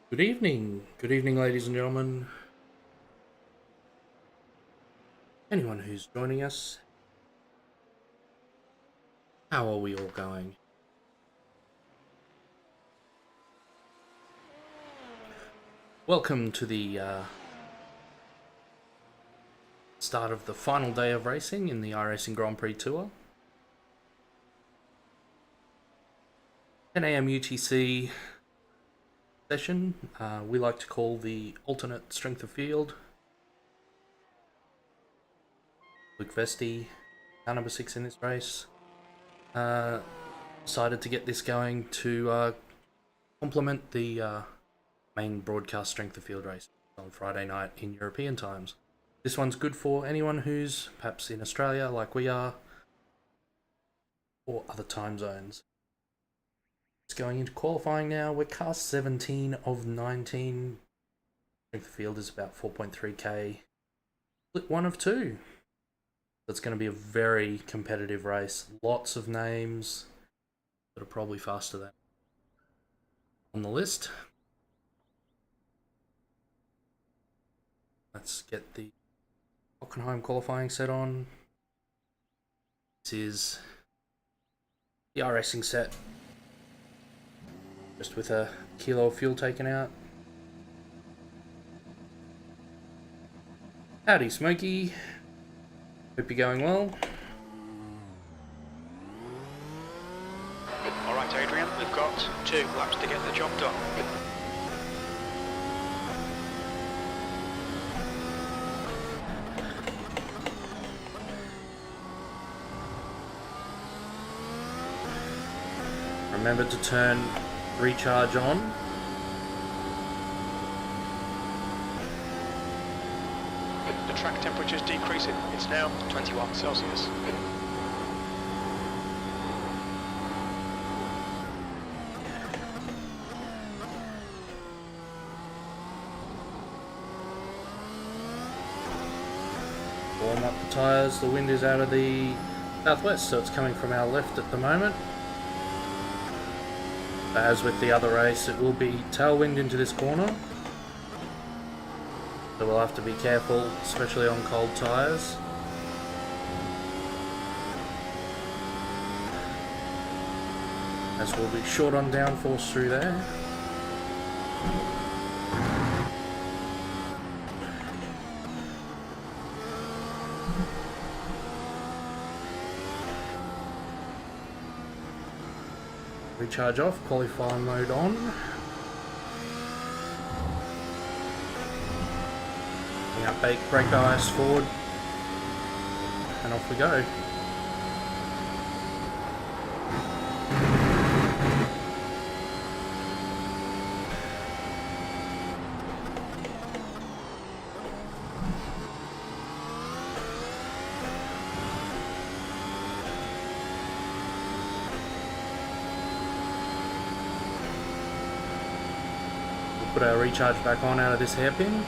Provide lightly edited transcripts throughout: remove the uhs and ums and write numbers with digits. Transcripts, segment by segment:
Good evening. Good evening, ladies and gentlemen. Anyone who's joining us, how are we all going? Welcome to the start of the final day of racing in the iRacing Grand Prix Tour. 10 a.m. UTC session, we like to call the alternate strength of field. Luke Vesti, car number 6 in this race, decided to get this going to complement the main broadcast strength of field race on Friday night in European times. This one's good for anyone who's perhaps in Australia like we are, or other time zones. It's going into qualifying now. We're car 17 of 19. Strength of field is about 4.3k. Split 1 of 2. It's going to be a very competitive race. Lots of names that are probably faster than on the list. Let's get the Hockenheim qualifying set on. This is the iRacing set, just with a kilo of fuel taken out. Howdy, Smokey. Hope you're going well. Alright, Adrian, we've got 2 laps to get the job done. Remember to turn recharge on. The track temperature's decreasing. It's now 21 Celsius. Warm up the tyres. The wind is out of the southwest, so it's coming from our left at the moment. As with the other race, it will be tailwind into this corner, so we'll have to be careful, especially on cold tyres. As we'll be short on downforce through there. Recharge off, qualifying mode on. Bring up brake bias forward, and off we go. Put our recharge back on out of this hairpin.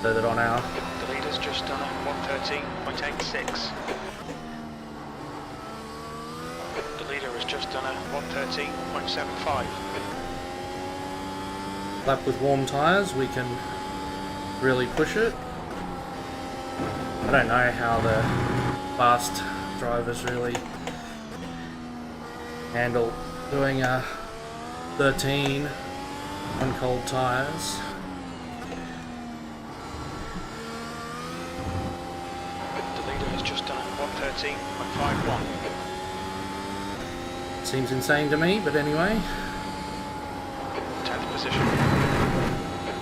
So that on our... The leader's just done a 113.86. The leader has just done a 113.75. lap with warm tyres, we can really push it. I don't know how the fast drivers really handle doing a 13 on cold tyres. The leader has just done a 113.51. Seems insane to me, but anyway. 10th position.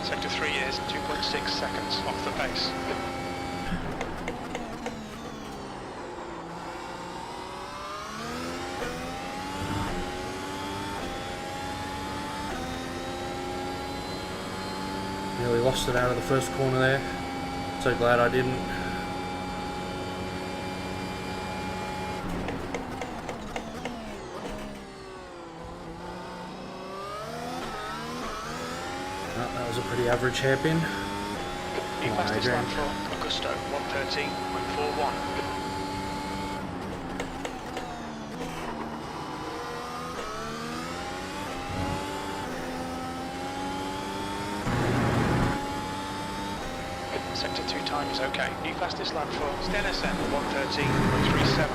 Sector 3 is 2.6 seconds off the pace. Nearly lost it out of the first corner there. So glad I didn't. was a pretty average hairpin. New Come on, fastest Adrian. lap for Augusto, 113.41. Sector 2 time is okay. New fastest lap for Stenison, 113.37.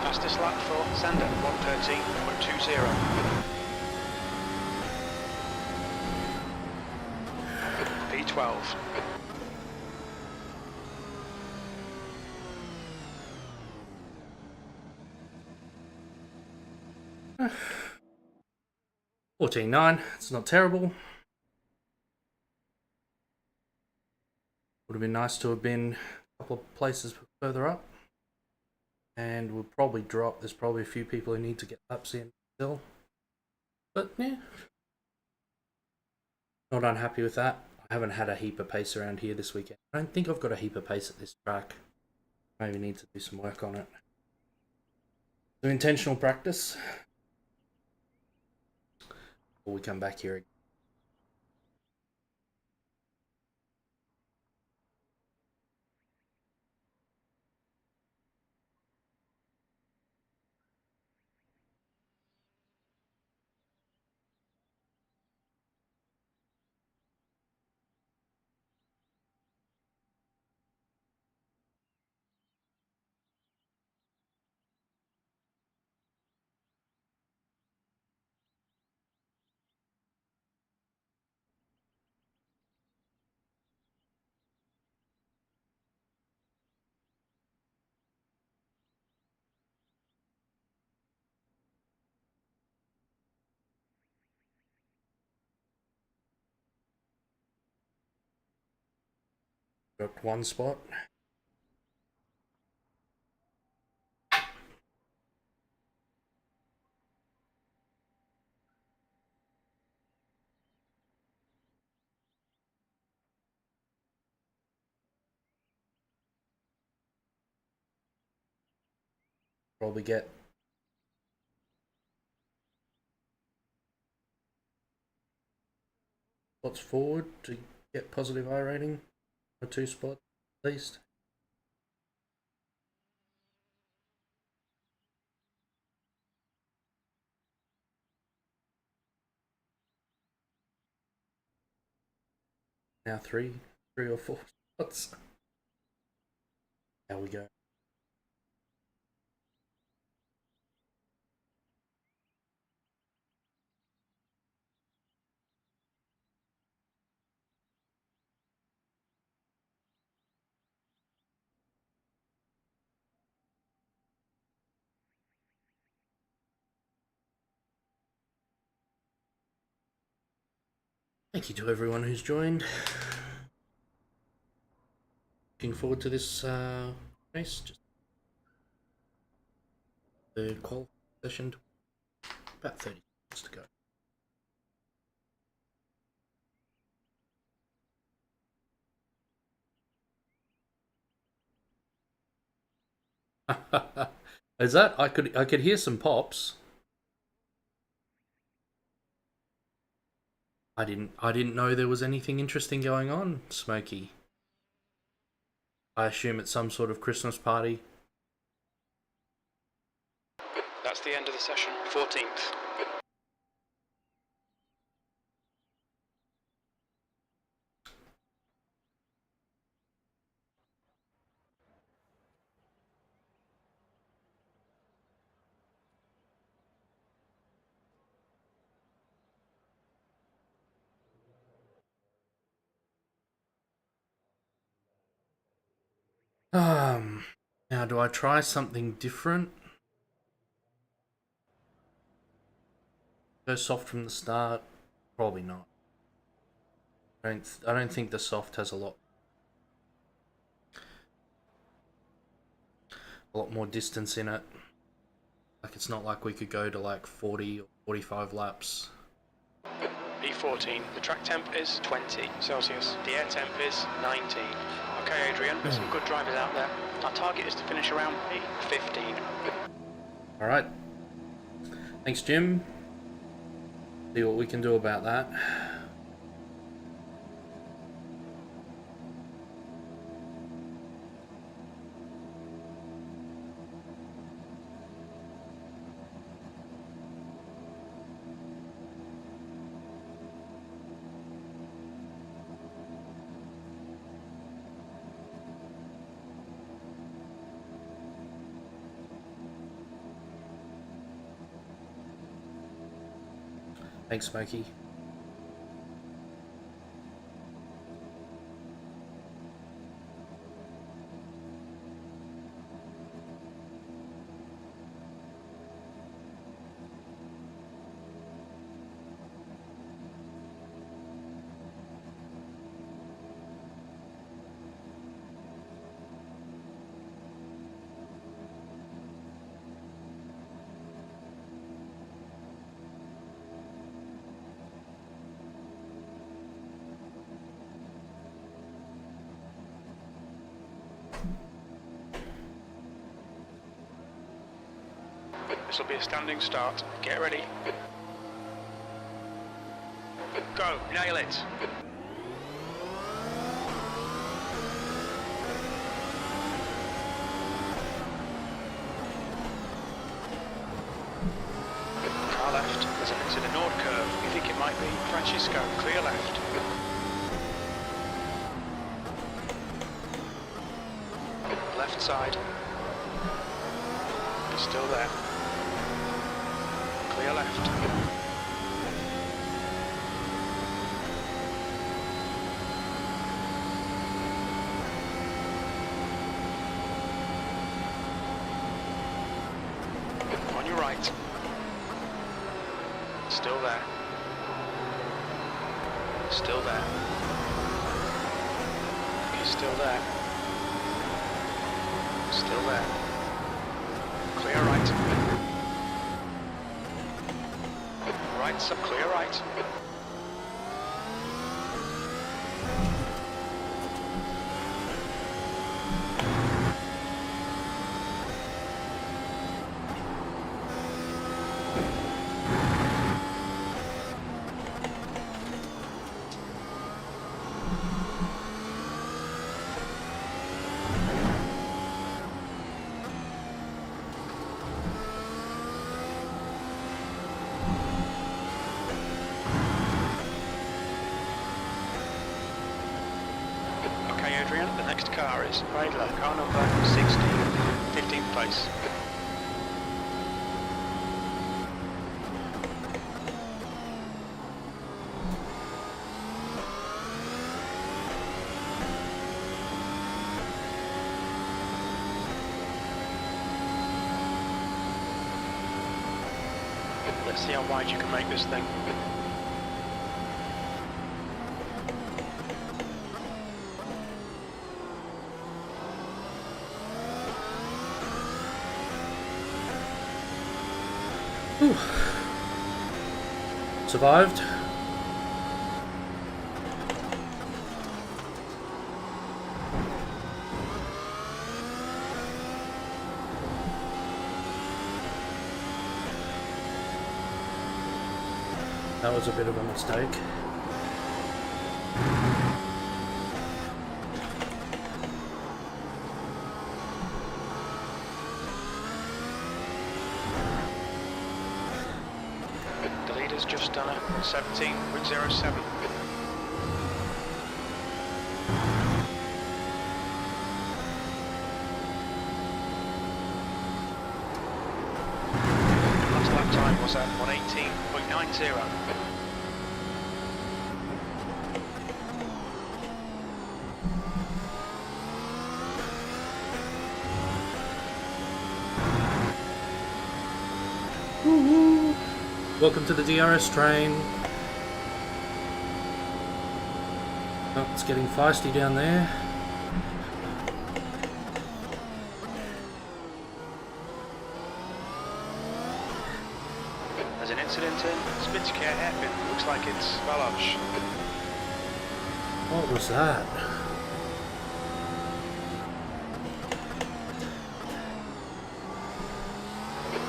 Fastest lap for Sander, 113.20. P12. $14.9. It's not terrible. Would have been nice to have been a couple of places further up. And we'll probably drop. There's probably a few people who need to get laps in still. But yeah. Not unhappy with that. I haven't had a heap of pace around here this weekend. I don't think I've got a heap of pace at this track. Maybe need to do some work on it. So intentional practice. Before we come back here again. Dropped one spot. Probably get spots forward to get positive I rating. Or 2 spots at least. Now 3 or 4 spots. There we go. Thank you to everyone who's joined. Looking forward to this race. Just the qualifying session. About 30 minutes to go. Is that I could hear some pops. I didn't know there was anything interesting going on, Smokey. I assume it's some sort of Christmas party. That's the end of the session, 14th. Now do I try something different? Go soft from the start? Probably not. I don't think the soft has a lot more distance in it. Like it's not like we could go to like 40 or 45 laps. P14. The track temp is 20 Celsius. The air temp is 19. Okay, Adrian, there's some good drivers out there. Our target is to finish around P15. Alright. Thanks, Jim. See what we can do about that. Thanks, Smokey. This will be a standing start. Get ready. Go, nail it. Car left. There's an exit in Nord curve. You think it might be Francisco. Clear left. Left side. He's still there. Clear left. On your right. Still there. Still there. He's still there. Still there. Clear right. Right, so clear right. The next car is Radler, car number 16, 15th place. Let's see how wide you can make this thing. Whew. Survived. That was a bit of a mistake. The leader's just done a 17.07. Last lap time was at 1:18.90. Welcome to the DRS train. Oh, it's getting feisty down there. There's an incident in Spitsker hairpin. looks like it's Balaj. What was that?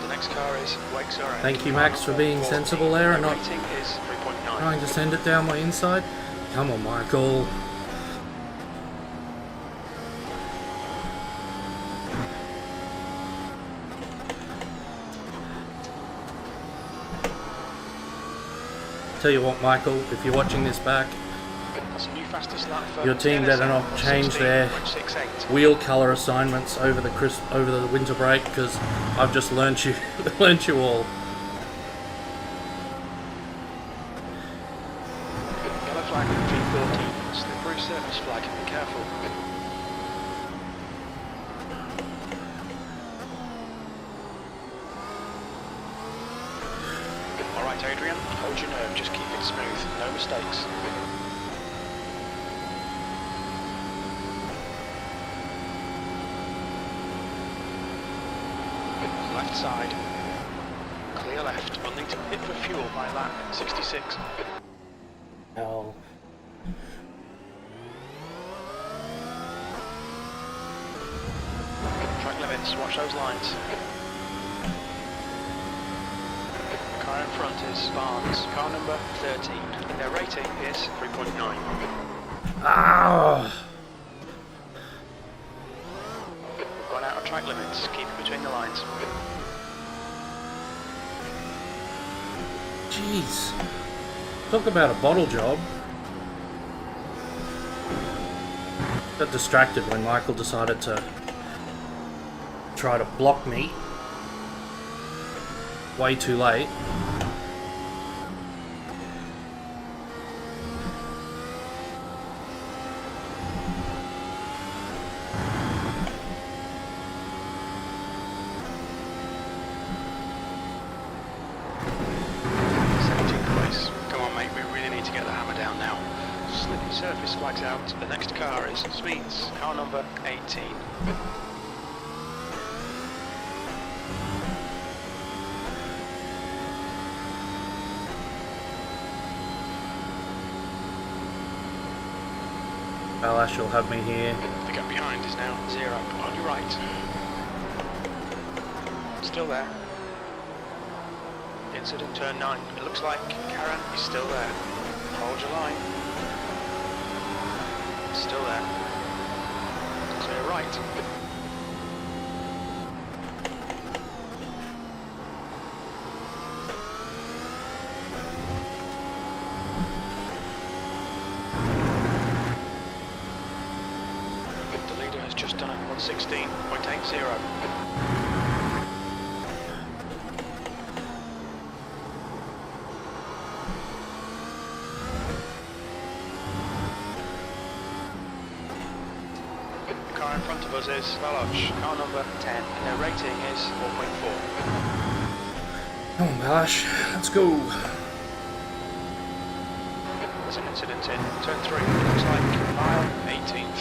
The next car is Wexor. Thank you, Max, for being sensible there and not rating is 3.9. trying to send it down my inside. Come on, Michael. Tell you what, Michael, if you're watching this back, That's a new fastest lap for your team better not change their 16.68. wheel colour assignments over the winter break, because I've just learnt you learnt you all. Yellow flag G14. Slippery surface flag. Be careful. Alright, Adrian, hold your nerve, just keep it smooth, no mistakes. Left side, clear left, we'll need to pit for fuel by lap 66. Hell. Track limits, watch those lines. Car in front is Barnes, car number 13. Their rating is 3.9. Ah! We've gone out of track limits, keep it between the lines. Jeez. Talk about a bottle job. Got distracted when Michael decided to try to block me. Way too late. Surface flags out. The next car is Smith's, car number 18. Balash will have me here. The gap behind is now 0. On your right. Still there. Incident turn 9. It looks like Karen is still there. Hold your line. Still there. Clear right. The leader has just done a 116.80. In front of us is Balaj, car number 10, and their rating is 4.4. Come on, Balash, let's go. There's an incident in turn 3, looks like mile 18th.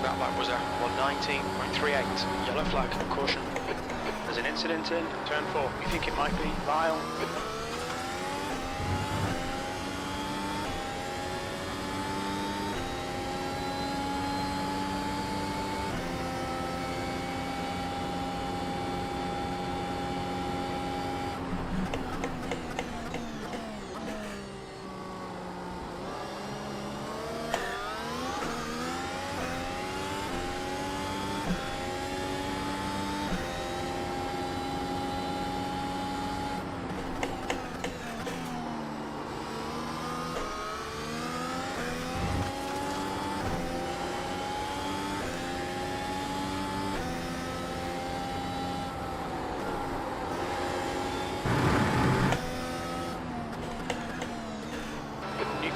That lap was a 119.38. Yellow flag, caution. There's an incident in turn 4. You think it might be mile?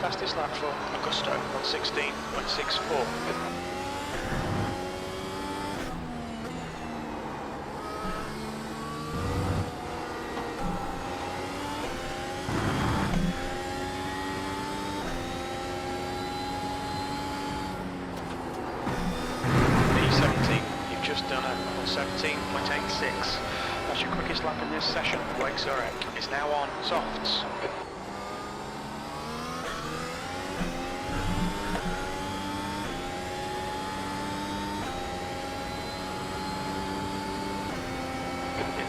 Fastest lap for Augusto, 116.64. E17, you've just done a 117.86. That's your quickest lap in this session. Wexor is now on softs.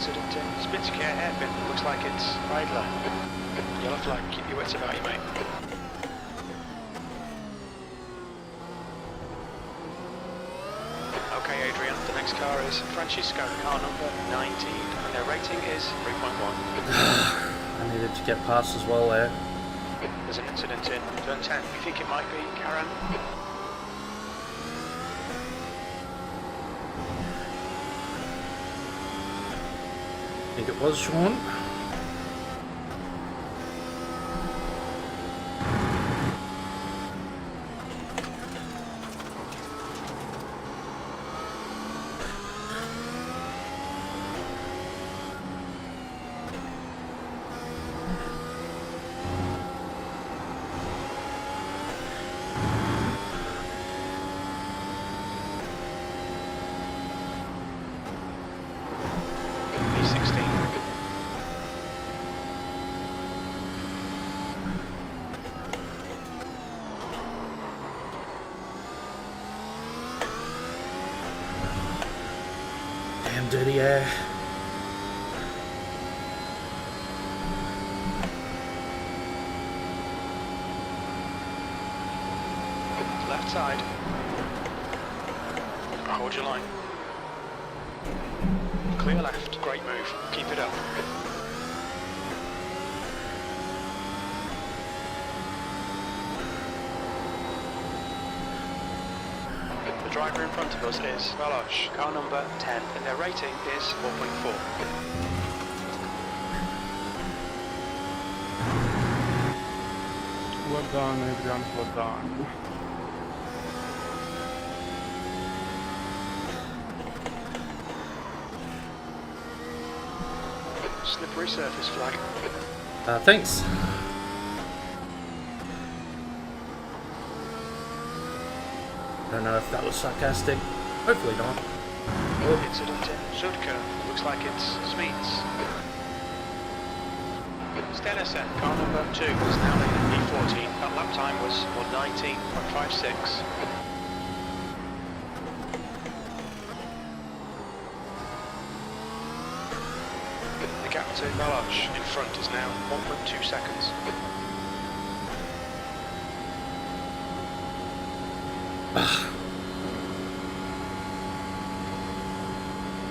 incident in. Split secure hairpin. Looks like it's idler. Yellow flag. Keep your wits about you, mate. Okay, Adrian. The next car is Francisco, car number 19. And their rating is 3.1. I needed to get past as well there. There's an incident in turn 10. You think it might be Karen? I think it was Sean. Damn dirty air. Left side. Hold your line. Clear left. Great move. Keep it up. The driver in front of us is Velosh, car number 10, and their rating is 4.4. Well done, Adrian, well done. Slippery surface flag. Thanks. Don't know if that was sarcastic. Hopefully not. Oh. Incident in Sudka. Looks like it's Smeets. Stenison, car number 2, is now in E14. That lap time was 1:19.56. The gap to Velosh in front is now 1.2 seconds.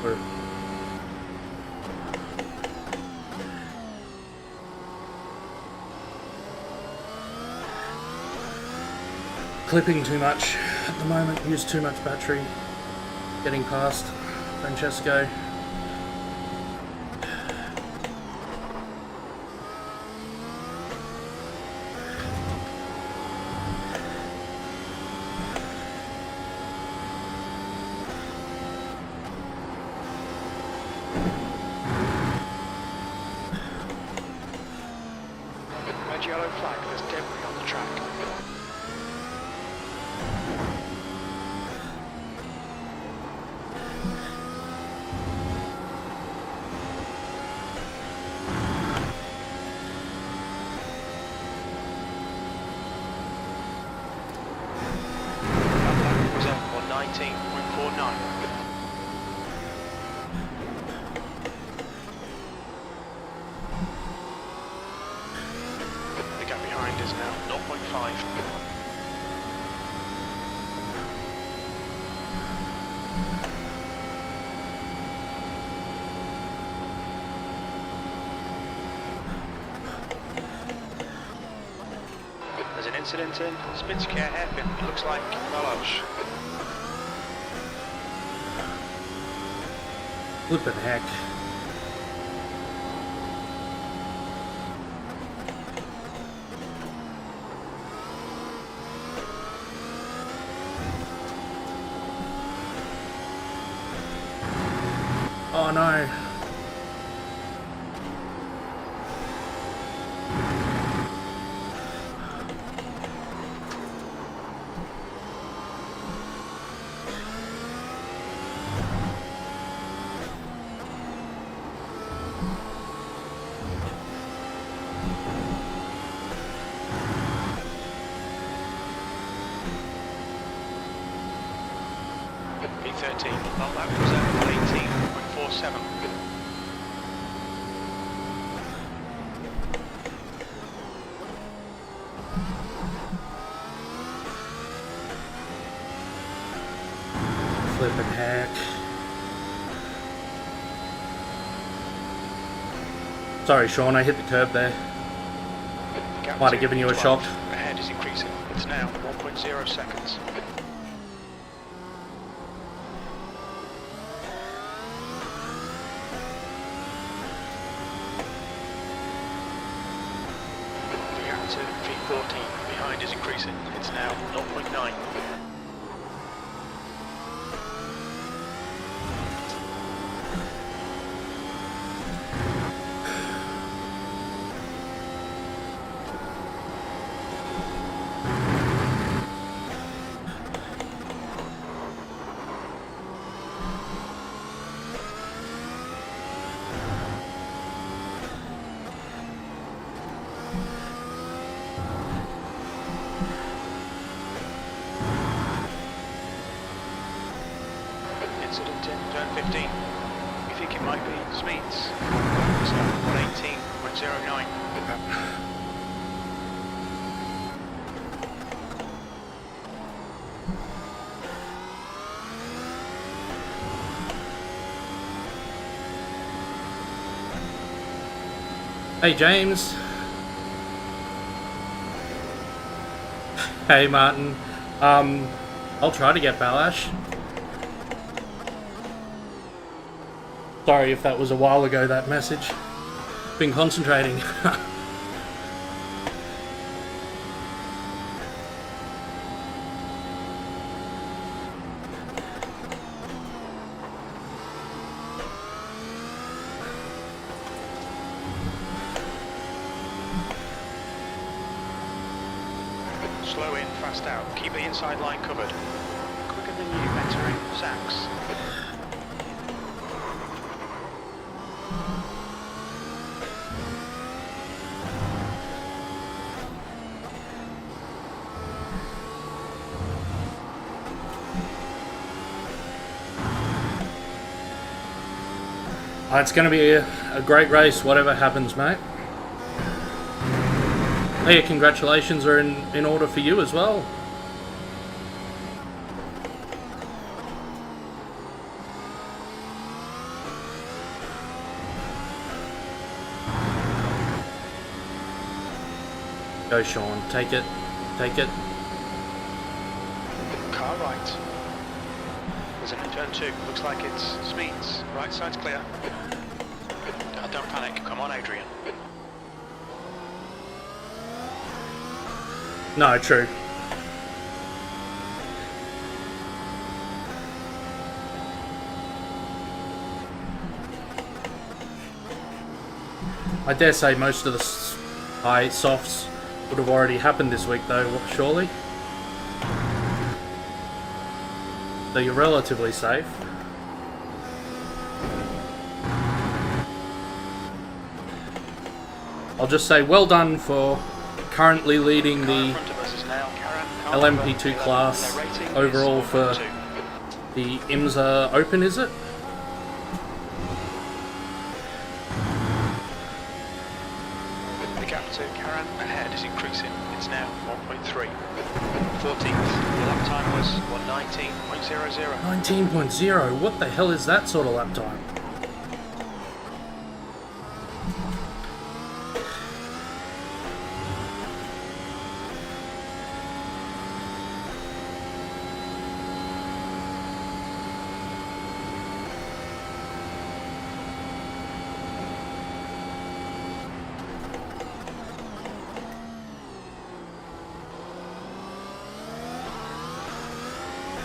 We're clipping too much at the moment, use too much battery. Getting past Francesco. Red yellow flag, there's debris on the track. That flag was at 1:19.49. The gap behind is now 0.5. There's an incident in Spitske hairpin. It looks like Velosh. Flippin' heck. Oh no. P13. That lap was at 1:18.47. Flippin' heck. Sorry, Sean, I hit the curb there. Might have given you a shock. Ahead is increasing. It's now 1.0 seconds. The gap to V14 behind is increasing. It's now 0.9. Incident in turn 15. You think it might be speeds? It's now 118.09. Hey, James. Hey, Martin. I'll try to get Balash. Sorry if that was a while ago, that message. Been concentrating. Slow in, fast out. Keep the inside line covered. Quicker than you entering Sachs. It's going to be a great race, whatever happens, mate. Hey, congratulations are in order for you as well. Go, Sean. Take it. Take it. Car right. There's an turn 2. Looks like it's speeds. Right side's clear. Don't panic. Come on, Adrian. No, true. I dare say most of the high softs would have already happened this week, though, surely. So you're relatively safe. I'll just say well done for currently leading the LMP2 class overall for the IMSA Open, is it? The gap to Karan ahead is increasing. It's now 1.3. 14th. The lap time was 1:19.00. 19.0? What the hell is that sort of lap time?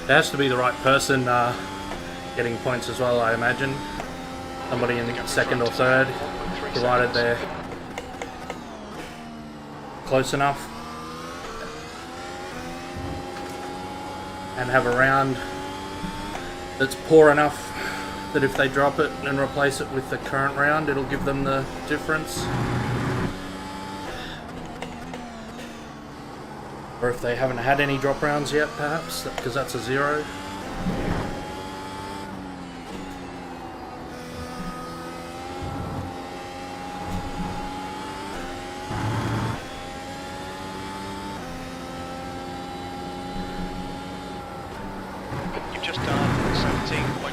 It has to be the right person getting points as well, I imagine. Somebody in second or third, provided they're close enough. And have a round that's poor enough that if they drop it and replace it with the current round, it'll give them the difference. Or if they haven't had any drop rounds yet, perhaps, because that's a 0.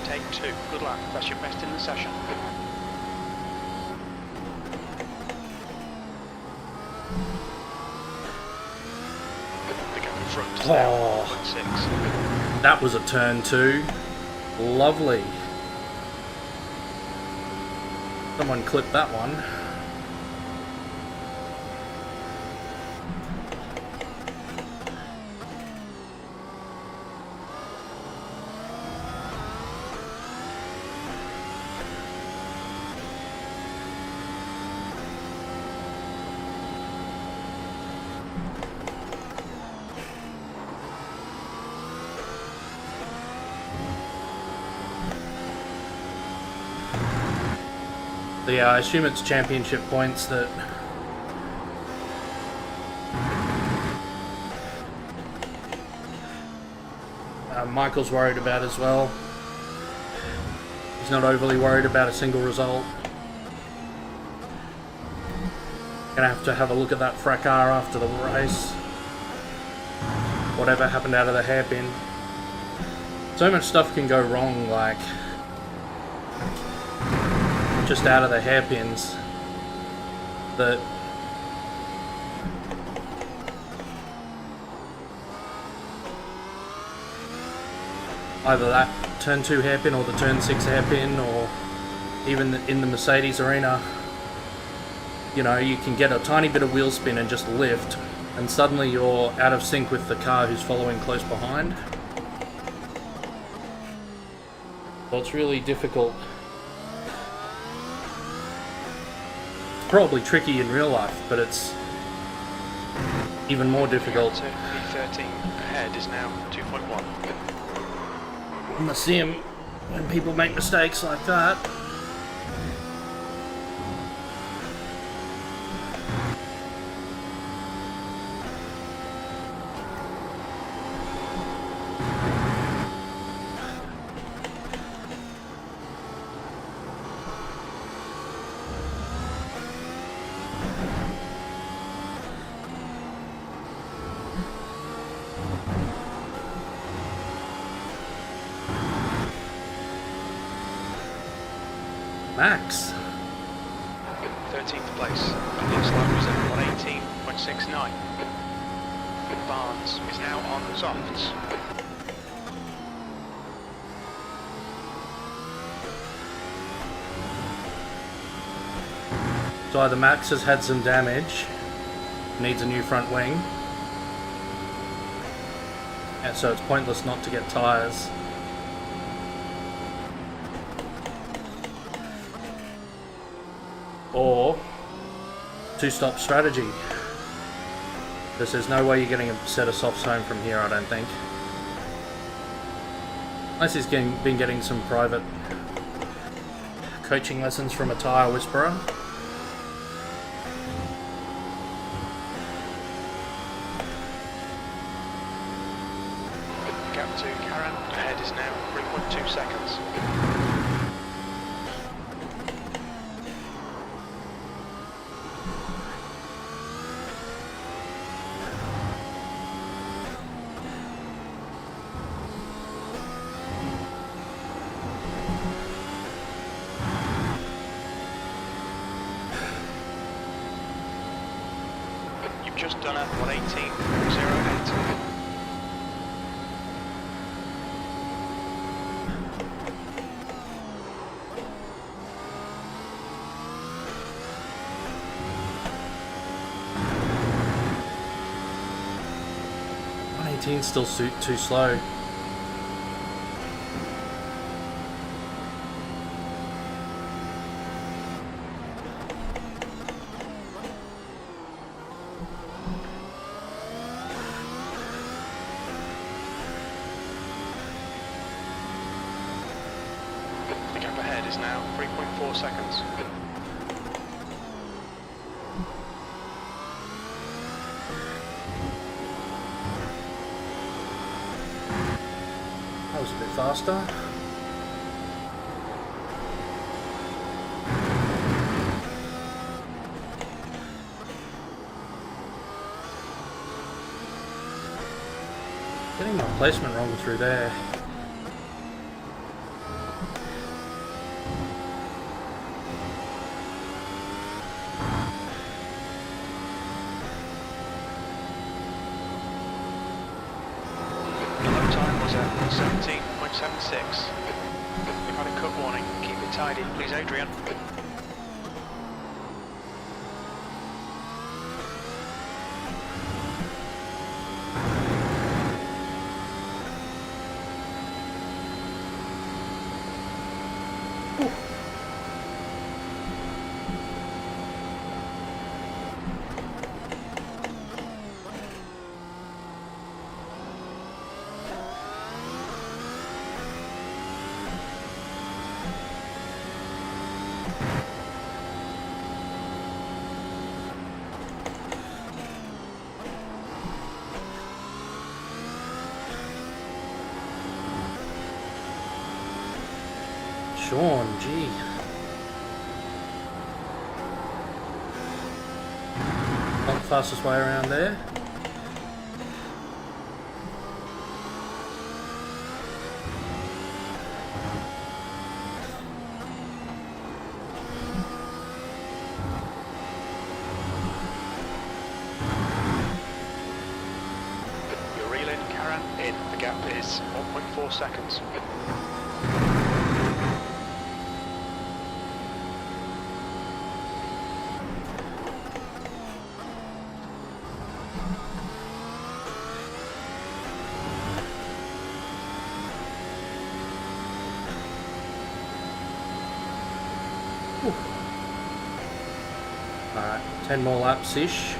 take 2. Good luck. That's your best in the session. They go in front now, 1.6. That was a turn 2. Lovely. Someone clip that one. Yeah, I assume it's championship points that Michael's worried about as well. He's not overly worried about a single result. Gonna have a look at that fracas after the race. Whatever happened out of the hairpin. So much stuff can go wrong, like just out of the hairpins, that either that turn 2 hairpin or the turn 6 hairpin, or even in the Mercedes arena, you know, you can get a tiny bit of wheel spin and just lift, and suddenly you're out of sync with the car who's following close behind. So it's really difficult. Probably tricky in real life, but it's even more difficult. V13 ahead is now 2.1. I must see him when people make mistakes like that. Max. 13th place. Looks like was at 118.69. Barnes is now on softs. So either Max has had some damage, needs a new front wing, and so it's pointless not to get tyres. Or two-stop strategy. Because there's no way you're getting a set of softs home from here, I don't think. Unless he's been getting some private coaching lessons from a tyre whisperer. Gap to Karen ahead is now 3.2 seconds. Just done at 118.08. Still too slow. The gap ahead is now 3.4 seconds. That was a bit faster. Getting my placement wrong through there. The lap time was a 17.76. We've had a cut warning. Keep it tidy, please, Adrian. Sean, gee. Not the fastest way around there. You're reeling, Karen, in. The gap is 1.4 seconds. Alright, 10 more laps-ish.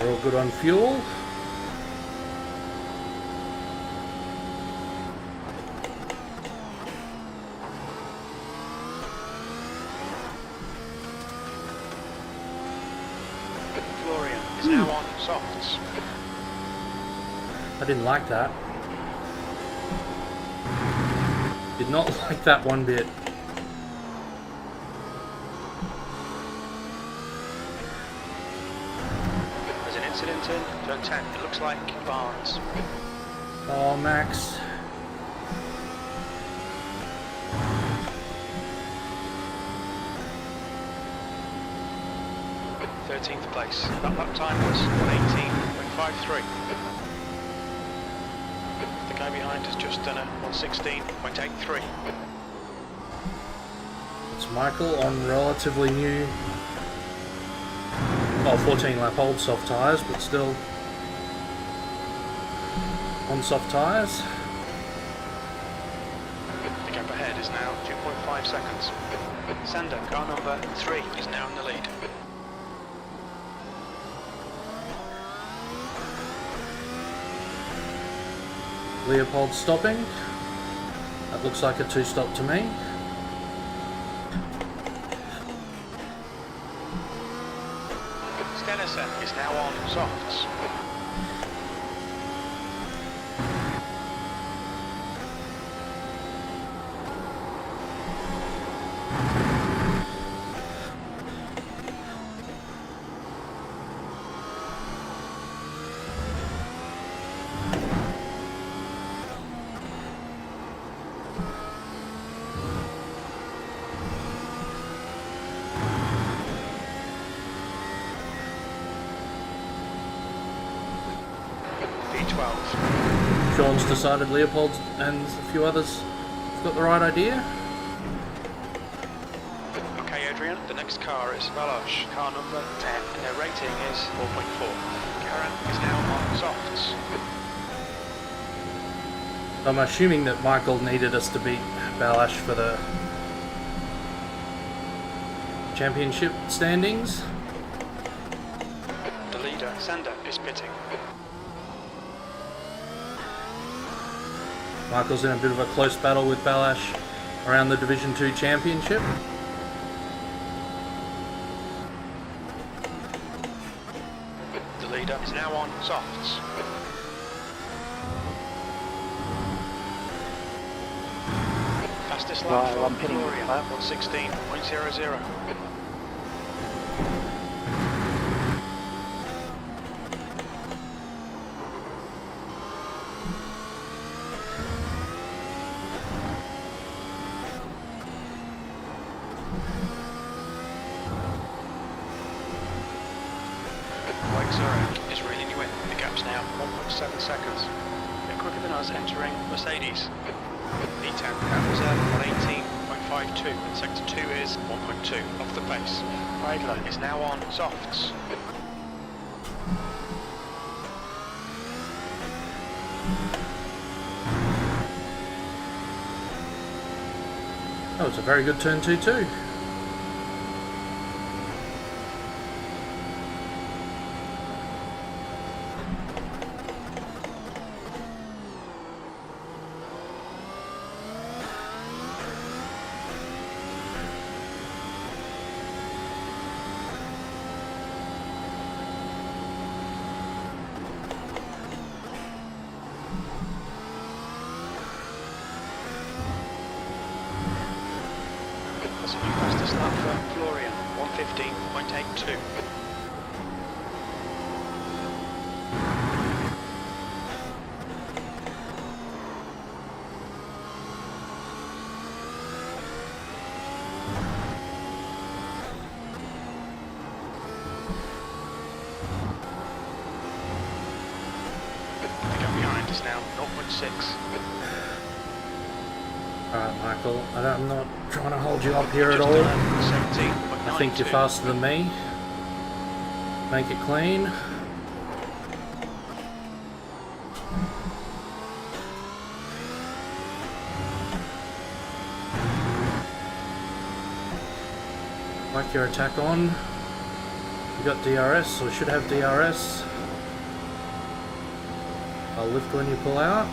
We're all good on fuel. Florian is now on softs. I didn't like that. Did not like that one bit. There's an incident in turn 10. It looks like Barnes. Oh, Max. th place. That lap time was 118.53. The guy behind has just done a 116.83. It's Michael on relatively new, well, 14 lap old soft tyres, but still on soft tyres. The gap ahead is now 2.5 seconds. Sander, car number 3, is now in the lead. Leopold stopping. That looks like a two-stop to me. Stenison is now on softs. Sean's decided Leopold and a few others have got the right idea. Okay, Adrian, the next car is Baloch, car number 10, and their rating is 4.4. Karen is now on softs. I'm assuming that Michael needed us to beat Balash for the championship standings. The leader, Sander, is pitting. Michael's in a bit of a close battle with Balash around the Division 2 championship. The leader is now on softs. Fastest lap for Florian, 116.00. 1.7 seconds. Bit quicker than us entering Mercedes. E10, that was a 118.52, and sector 2 is 1.2 off the pace. Idler is now on softs. That was a very good turn 2 too. That's a new fastest lap for Florian, 1:15.82. The gap behind is now 0.6. Alright, Michael, I'm not trying to hold you up here at Just all. done 17.92. I think you're faster than me. Make it clean. Like your attack on. You got DRS, or should have DRS. I'll lift when you pull out.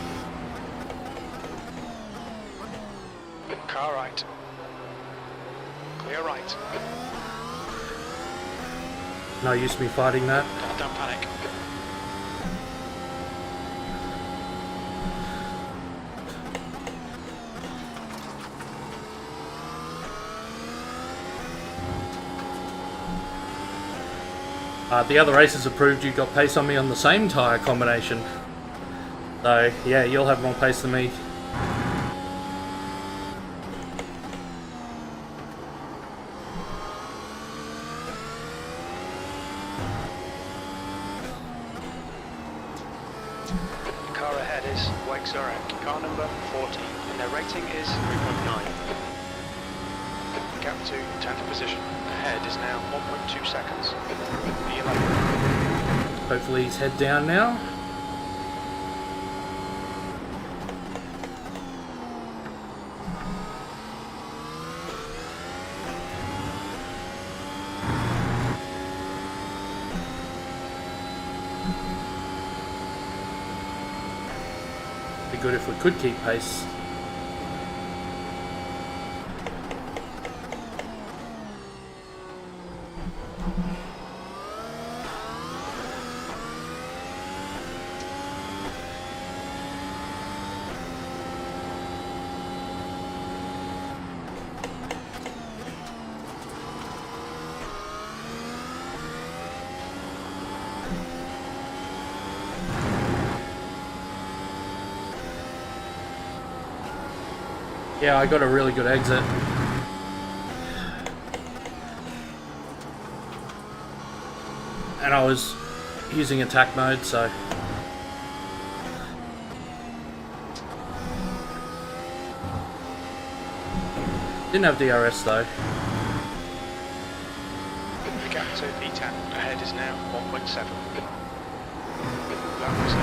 Car right. Clear right. No use me fighting that. Don't panic. The other races approved you got pace on me on the same tyre combination. So, yeah, you'll have more pace than me. Car ahead is Wake Zurek, car number 14, and their rating is 3.9. Gap to 10th position. Ahead is now 1.2 seconds. The 11. Hopefully he's head down now. Be good if we could keep pace. Yeah, I got a really good exit. And I was using attack mode, so... Didn't have DRS though. The gap to E10. Ahead is now 1.7. That was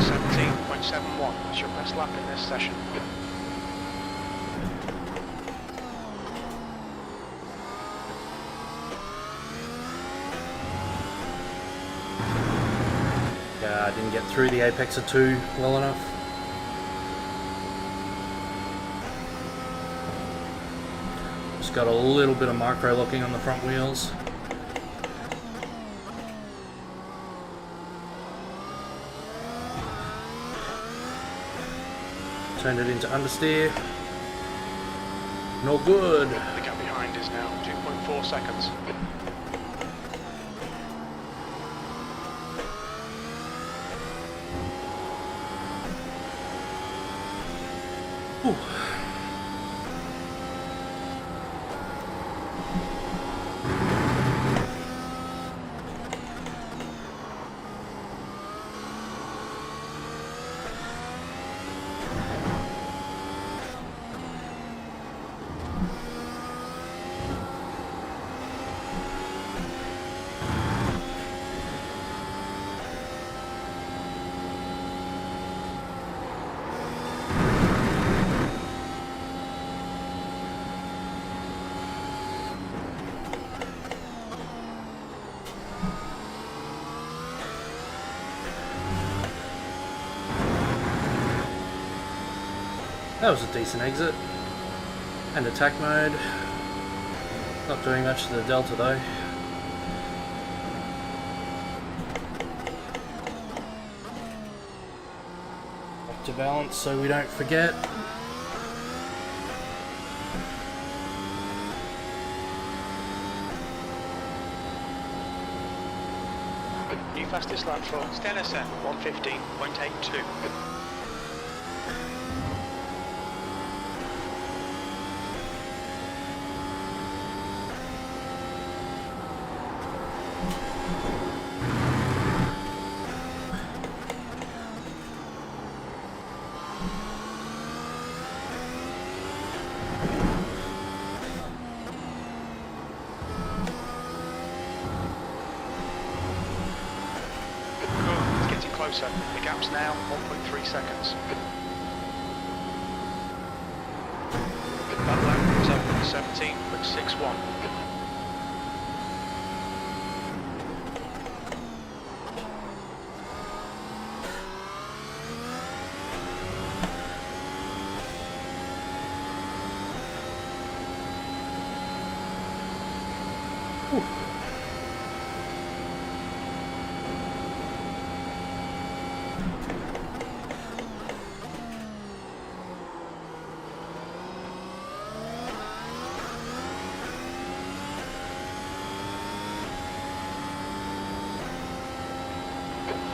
17.71. That's your best lap in this session. Yeah, I didn't get through the apex of 2 well enough. Just got a little bit of micro locking on the front wheels. Turned it into understeer. No good. The gap behind is now 2.4 seconds. Whew. That was a decent exit. And attack mode. Not doing much to the Delta though. Back to balance so we don't forget. New fastest lap for Stenison, 1:15.82. Closer. The gap's now 1.3 seconds. That lap was over 17.61.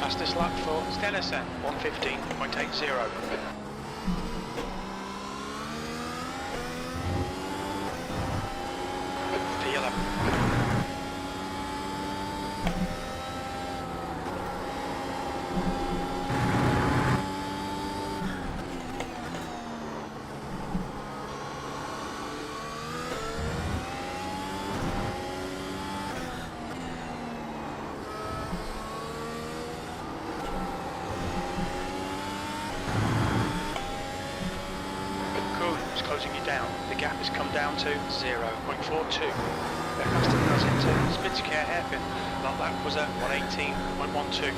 Fastest lap for Stenison, 1:15.80. P11. Closing you down. The gap has come down to 0.42. They're casting us into Spitzkare hairpin. That lap was at 1:18.12.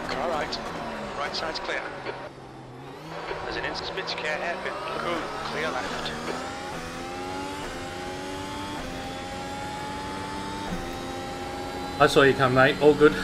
Car right. Right side's clear. There's an instant Spitzkare hairpin. Cool. Clear left. I saw you come, mate. All good.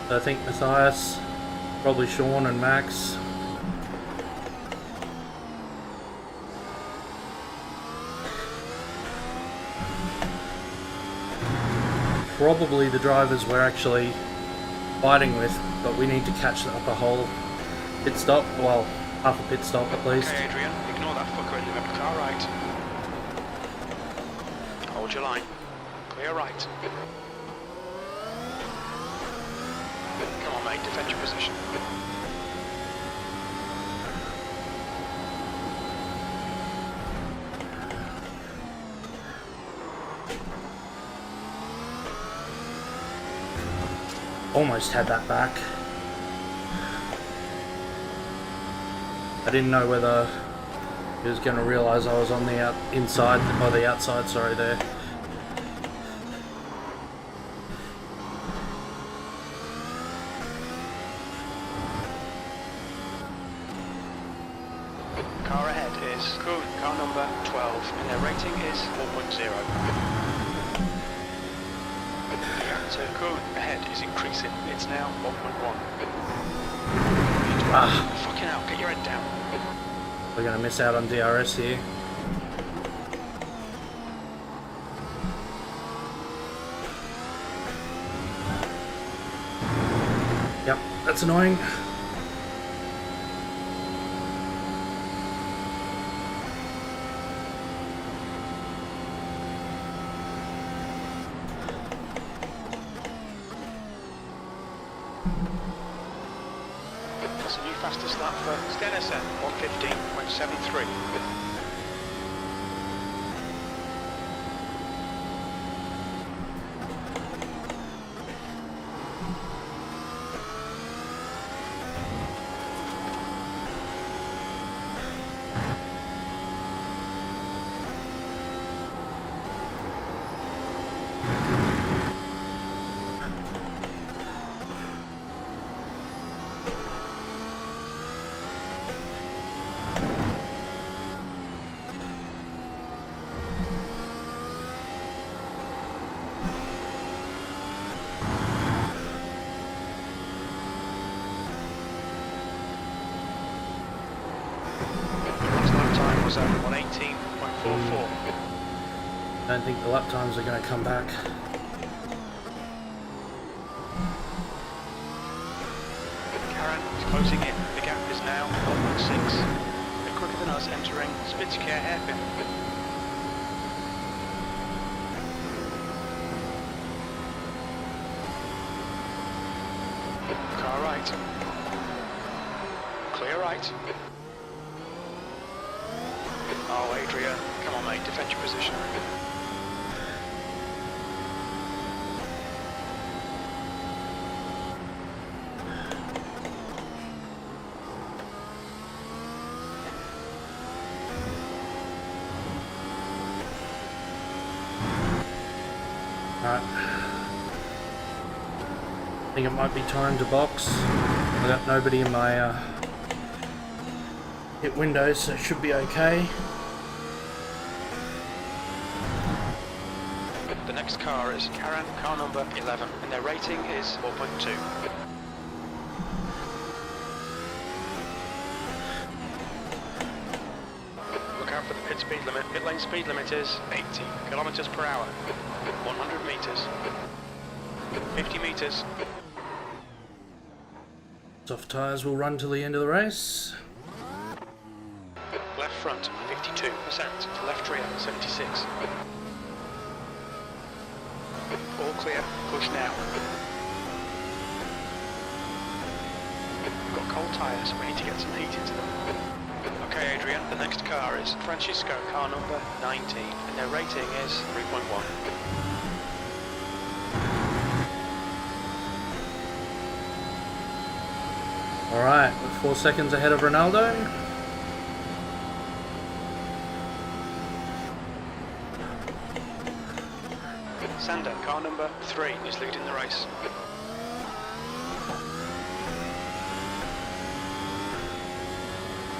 I think Matthias, probably Sean and Max. Probably the drivers we're actually fighting with, but we need to catch up a whole pit stop, well, half a pit stop at least. Okay, Adrian, ignore that fucker in the middle. Car right. Hold your line. Clear right. Come on, mate, defend your position. Almost had that back. I didn't know whether he was going to realise I was on the inside or the outside, sorry, there. Car ahead is car number 12, and their rating is 4.0. The gap to ahead is increasing. It's now 1.1. Fucking hell, get your head down. We're going to miss out on DRS here. Yep, that's annoying. That's a new fastest lap for Stenison, 1:15.73. Last lap time was 1:18.44. I don't think the lap times are going to come back. Karen is closing in. The gap is now 1.6. A bit quicker than us entering Spitzkehre hairpin. Car right. Clear right. Oh, Adrian, come on mate, defend your position. Alright. I think it might be time to box. I got nobody in my hit windows, so it should be okay. The next car is Karen, car number 11, and their rating is 4.2. Look out for the pit speed limit. Pit lane speed limit is 80 kilometers per hour. 100 meters. 50 meters. Soft tyres will run till the end of the race. Left front 52%. Left rear 76. All clear. Push now. We've got cold tyres. We need to get some heat into them. Okay, Adrian. The next car is Francisco, car number 19, and their rating is 3.1. Alright, we're 4 seconds ahead of Ronaldo. Sander, car number 3, is leading the race.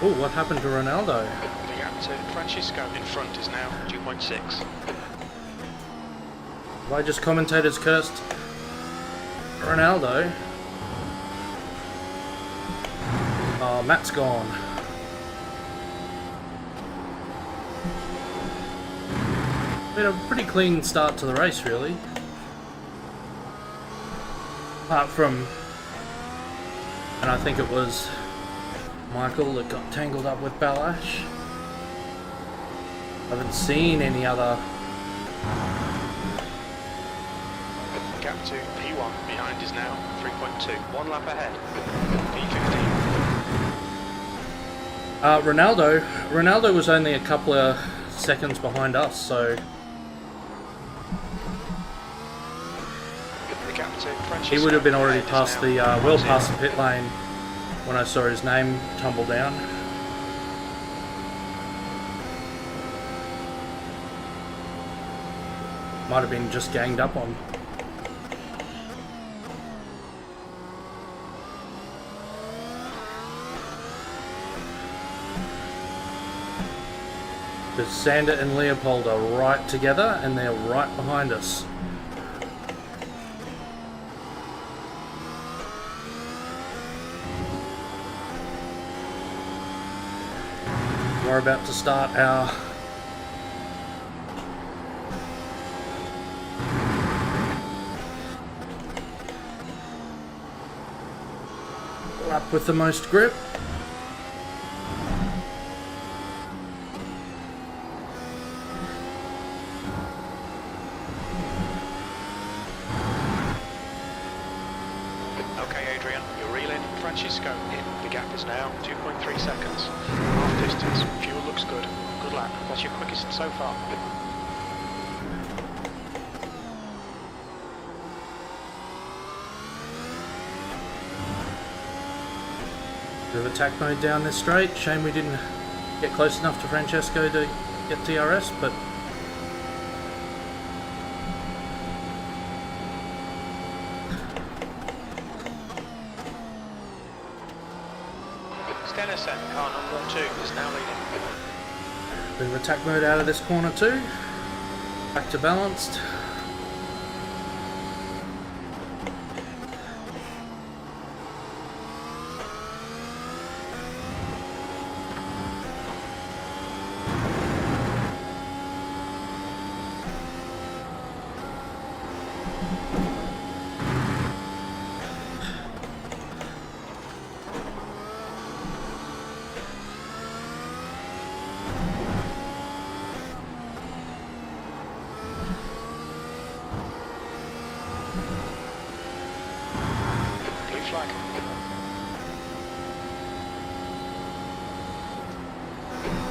Oh, what happened to Ronaldo? The gap to Francisco in front is now 2.6. Why just commentators cursed Ronaldo? Oh, Matt's gone. Been a pretty clean start to the race, really. Apart from, and I think it was Michael that got tangled up with Balash. I haven't seen any other. Gap to P1 behind is now 3.2. 1 lap ahead. P15. Ronaldo was only a couple of seconds behind us, so The gap to Francisco he would have been already ahead is past now the well 1.0. past the pit lane when I saw his name tumble down. Might have been just ganged up on. Because Sander and Leopold are right together and they're right behind us. We're about to start our lap with the most grip. Francisco in. The gap is now 2.3 seconds. Half distance. Fuel looks good. Good lap. That's your quickest so far. Bit of attack mode down this straight. Shame we didn't get close enough to Francesco to get DRS, but car number 2 is now leading. bit of attack mode out of this corner too. Back to balanced.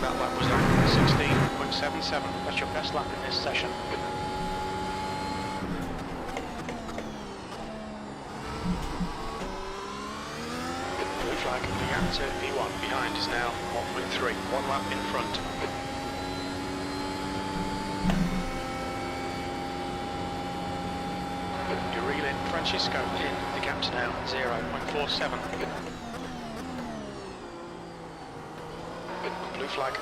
That lap was like 16.77. That's your best lap in this session. Blue flag, the gap to P1 behind is now 1.3. One lap in front. You're reeling Francisco in. The gap's now 0.47. Blue flag.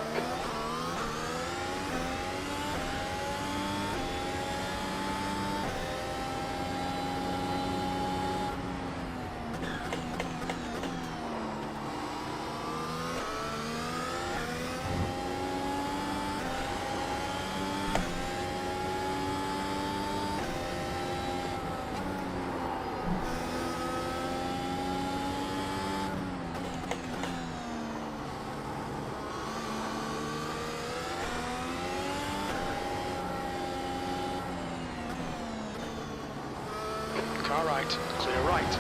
Car right, clear right.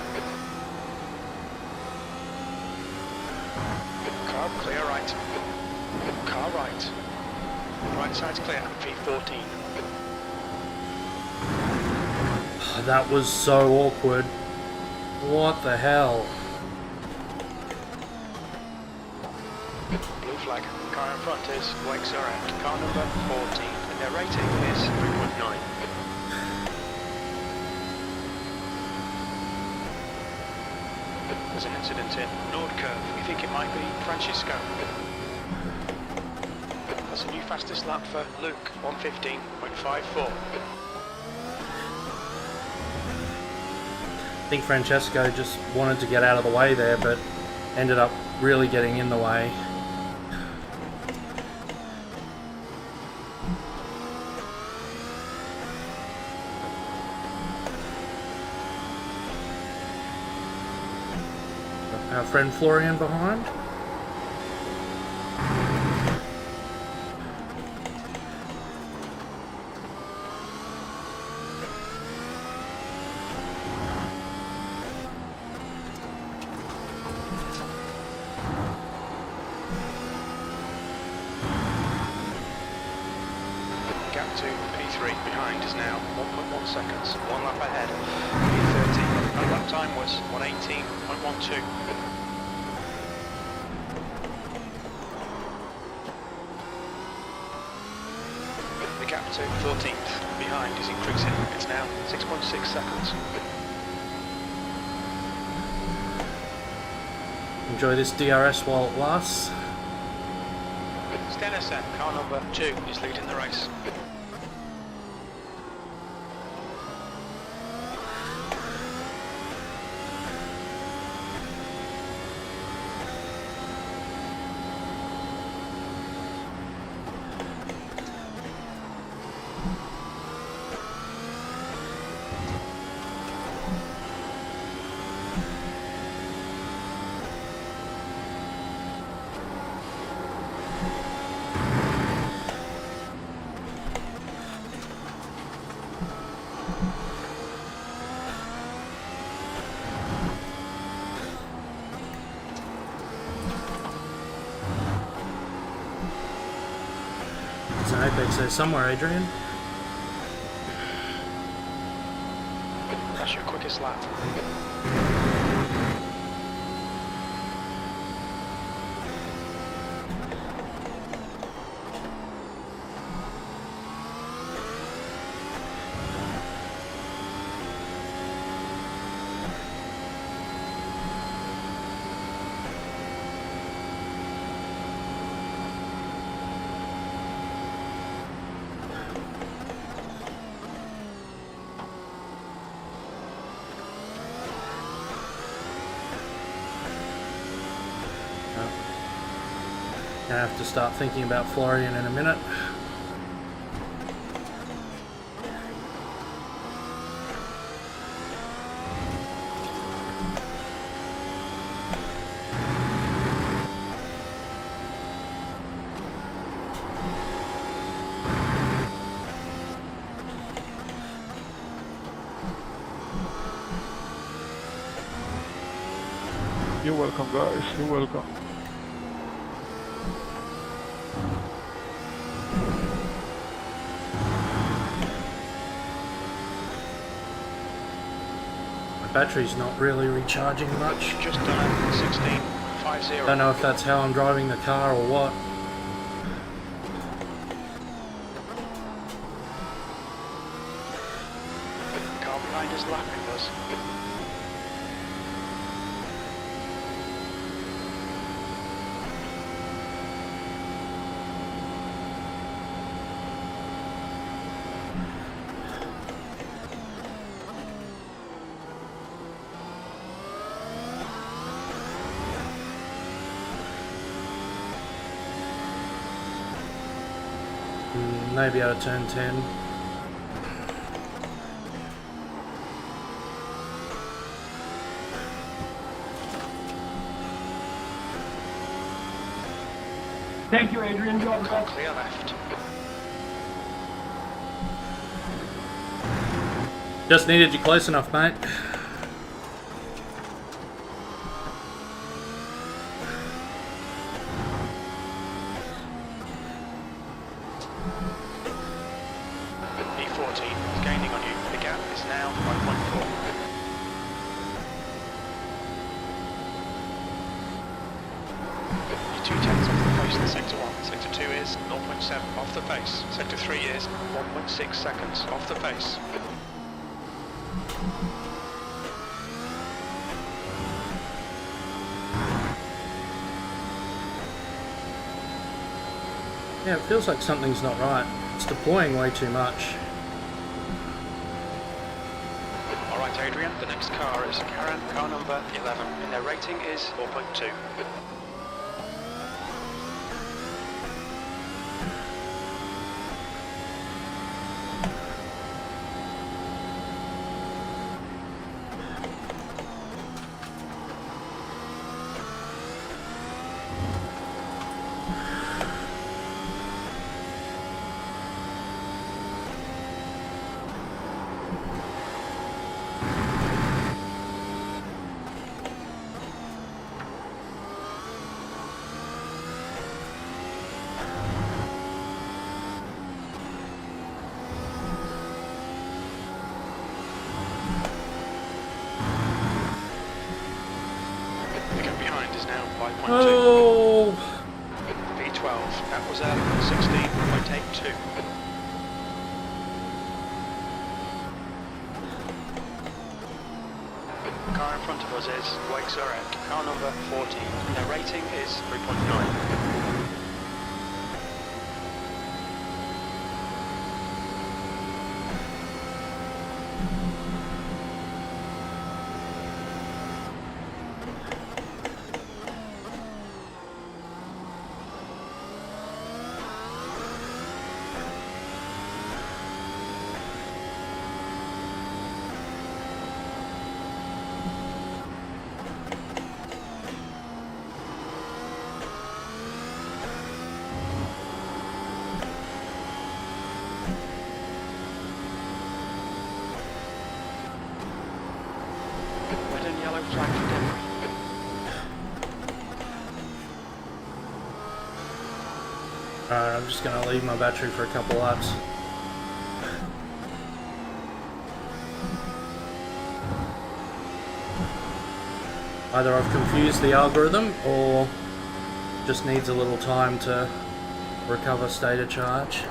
Car clear right. Car right. Right side's clear, P14. That was so awkward. What the hell? Blue flag. Car in front is Wakes around. Car number 14. And their rating is 3.9. There's an incident in Nord Curve. You think it might be Francisco? That's a new fastest lap for Luke, 1:15.54. I think Francesco just wanted to get out of the way there, but ended up really getting in the way. Our friend Florian behind. Gap to P3 behind is now 1.1 seconds. One lap ahead. P30. My lap time was 1:18.12. The gap to 14th behind is increasing. It's now 6.6 seconds. Enjoy this DRS while it lasts. Stenison, car number 2, is leading the race. There's an apex there somewhere, Adrian. That's your quickest lap. I have to start thinking about Florian in a minute. You're welcome, guys. You're welcome. Battery's not really recharging much. Just done a 16.50. I don't know if that's how I'm driving the car or what. Car behind is lapping us. Maybe out of turn 10. Thank you, Adrian. You all the best. Clear left. Just needed you close enough, mate. E14 is gaining on you. The gap is now 1.4. You're 2/10 off the pace in sector 1. Sector 2 is 0.7 off the pace. Sector 3 is 1.6 seconds off the pace. Yeah, it feels like something's not right. It's deploying way too much. Alright Adrian, the next car is car number 11 and their rating is 4.2. Oh! V12, that was a 16.82. The car in front of us is Weixurek, car number 14. Their rating is 3.9. Red and yellow flag for Alright, I'm just gonna leave my battery for a couple laps. Either I've confused the algorithm or just needs a little time to recover state of charge.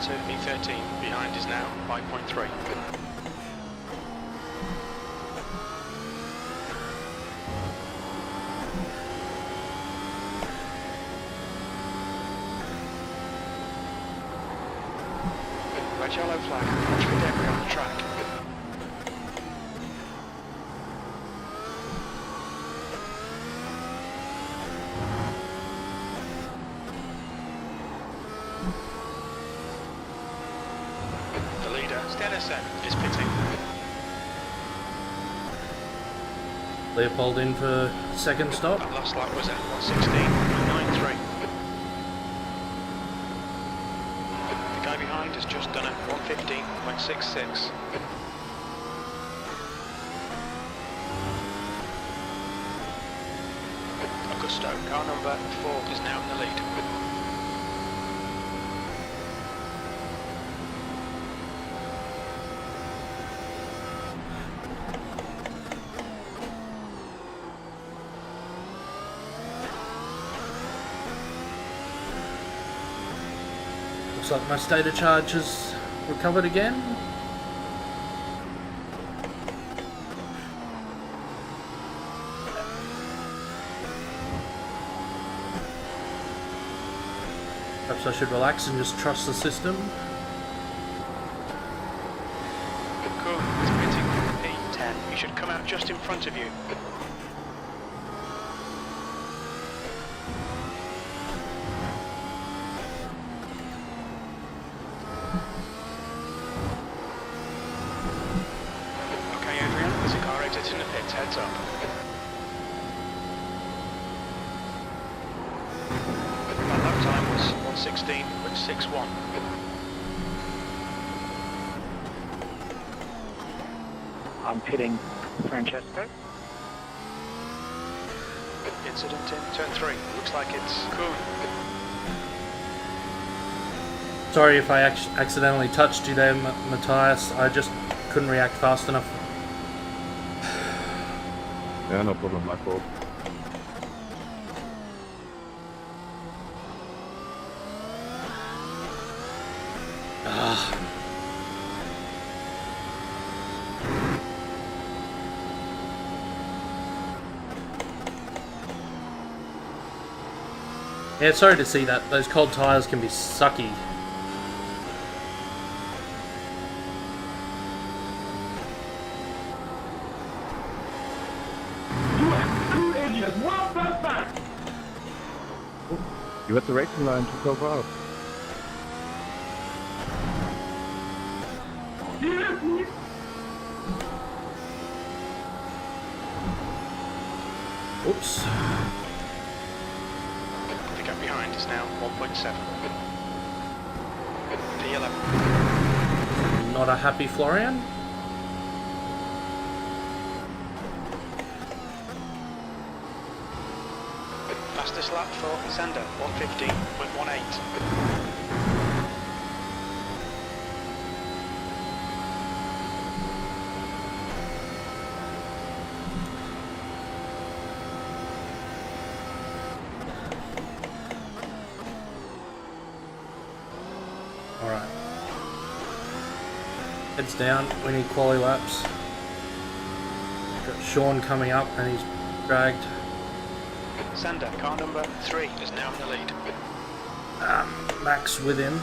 To E13, behind is now 5.3. Red yellow flag, watch for debris on the track. Is pitting. Leopold in for second stop. That last lap was at 1:16.93. The guy behind has just done a 1:15.66. Augusto, car number 4, is now in the lead. Looks like my state of charge has recovered again. Perhaps I should relax and just trust the system. Cool, it's pitting P10. He should come out just in front of you. In the pits, heads up. That lap time was 1:16.61. I'm pitting Francesco. Incident in turn 3. Looks like it's cool. Sorry if I accidentally touched you there, Matthias. I just couldn't react fast enough. Yeah, no problem, my fault. Yeah, sorry to see that. Those cold tyres can be sucky. You had the racing line to cover up. Oops. The gap behind is now 1.7. P11. Not a happy Florian. Fastest lap for Sander, 1:15.18. Alright. Heads down, we need quali laps. Got Sean coming up and he's dragged. Sander, car number 3, is now in the lead. Max with him.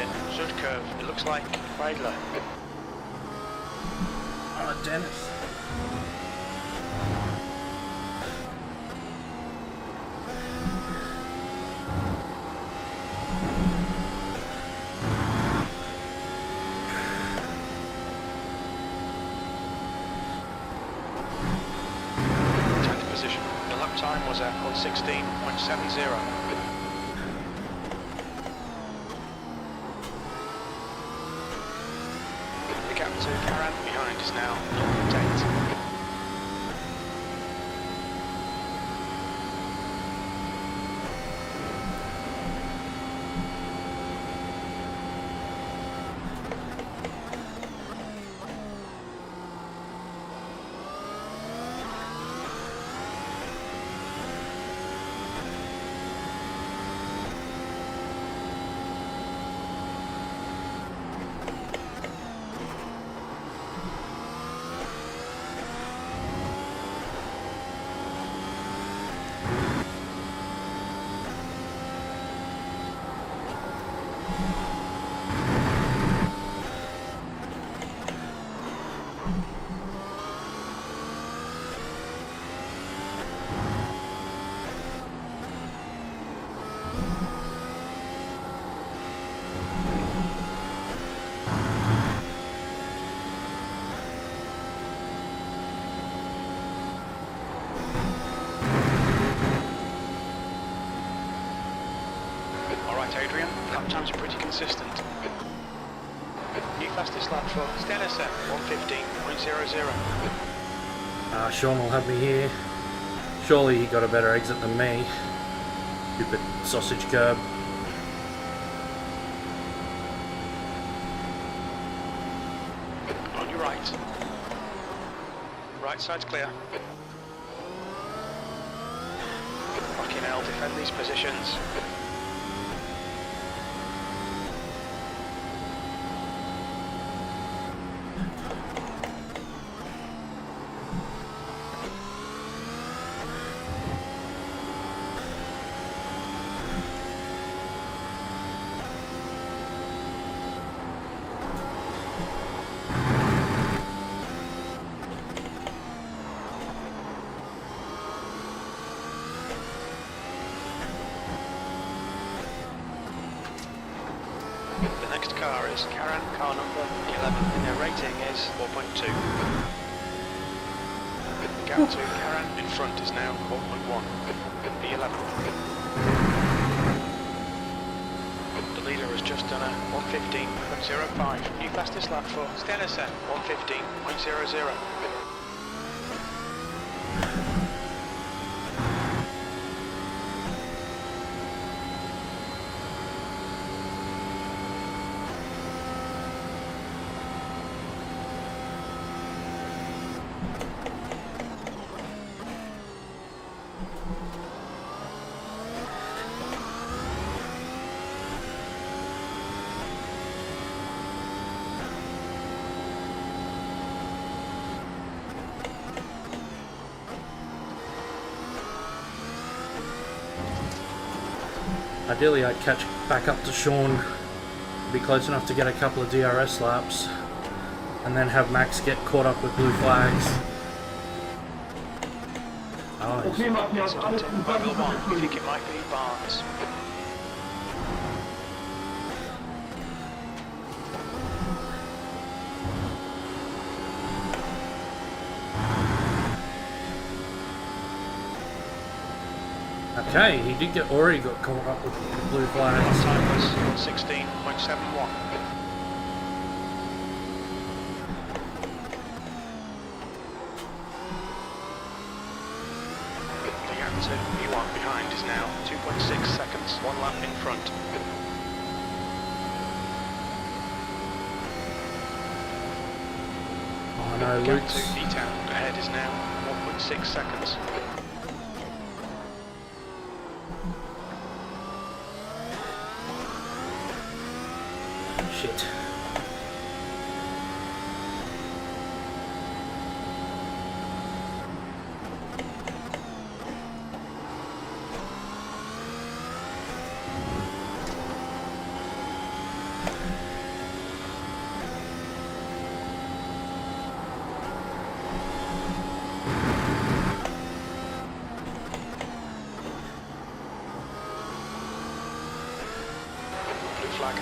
in. Zud curve. It looks like Weidler. Oh, Dennis. Time was at 1:16.70. The gap to Karan behind is now 0.8. Adrian, lap times are pretty consistent. New fastest lap for Stenison, 1:15.00. Sean will have me here. Surely he got a better exit than me. Stupid sausage curb. On your right. Right side's clear. Fucking hell, defend these positions. The next car is Karan, car number 11, and their rating is 4.2. The gap to Karan in front is now 4.1. The 11. The leader has just done a 1:15.05. New fastest lap for Stenison, 1:15.00. Ideally I'd catch back up to Sean, be close enough to get a couple of DRS laps, and then have Max get caught up with blue flags. Oh, Okay, Matthias, alles You in think it might be Barnes? okay, he did already got caught up with the blue flags. Last time was 1:16.71. The gap to P1 behind is now 2.6 seconds, one lap in front. Oh no, The gap Luke's... to E-Town ahead is now 1.6 seconds. Shit. flag.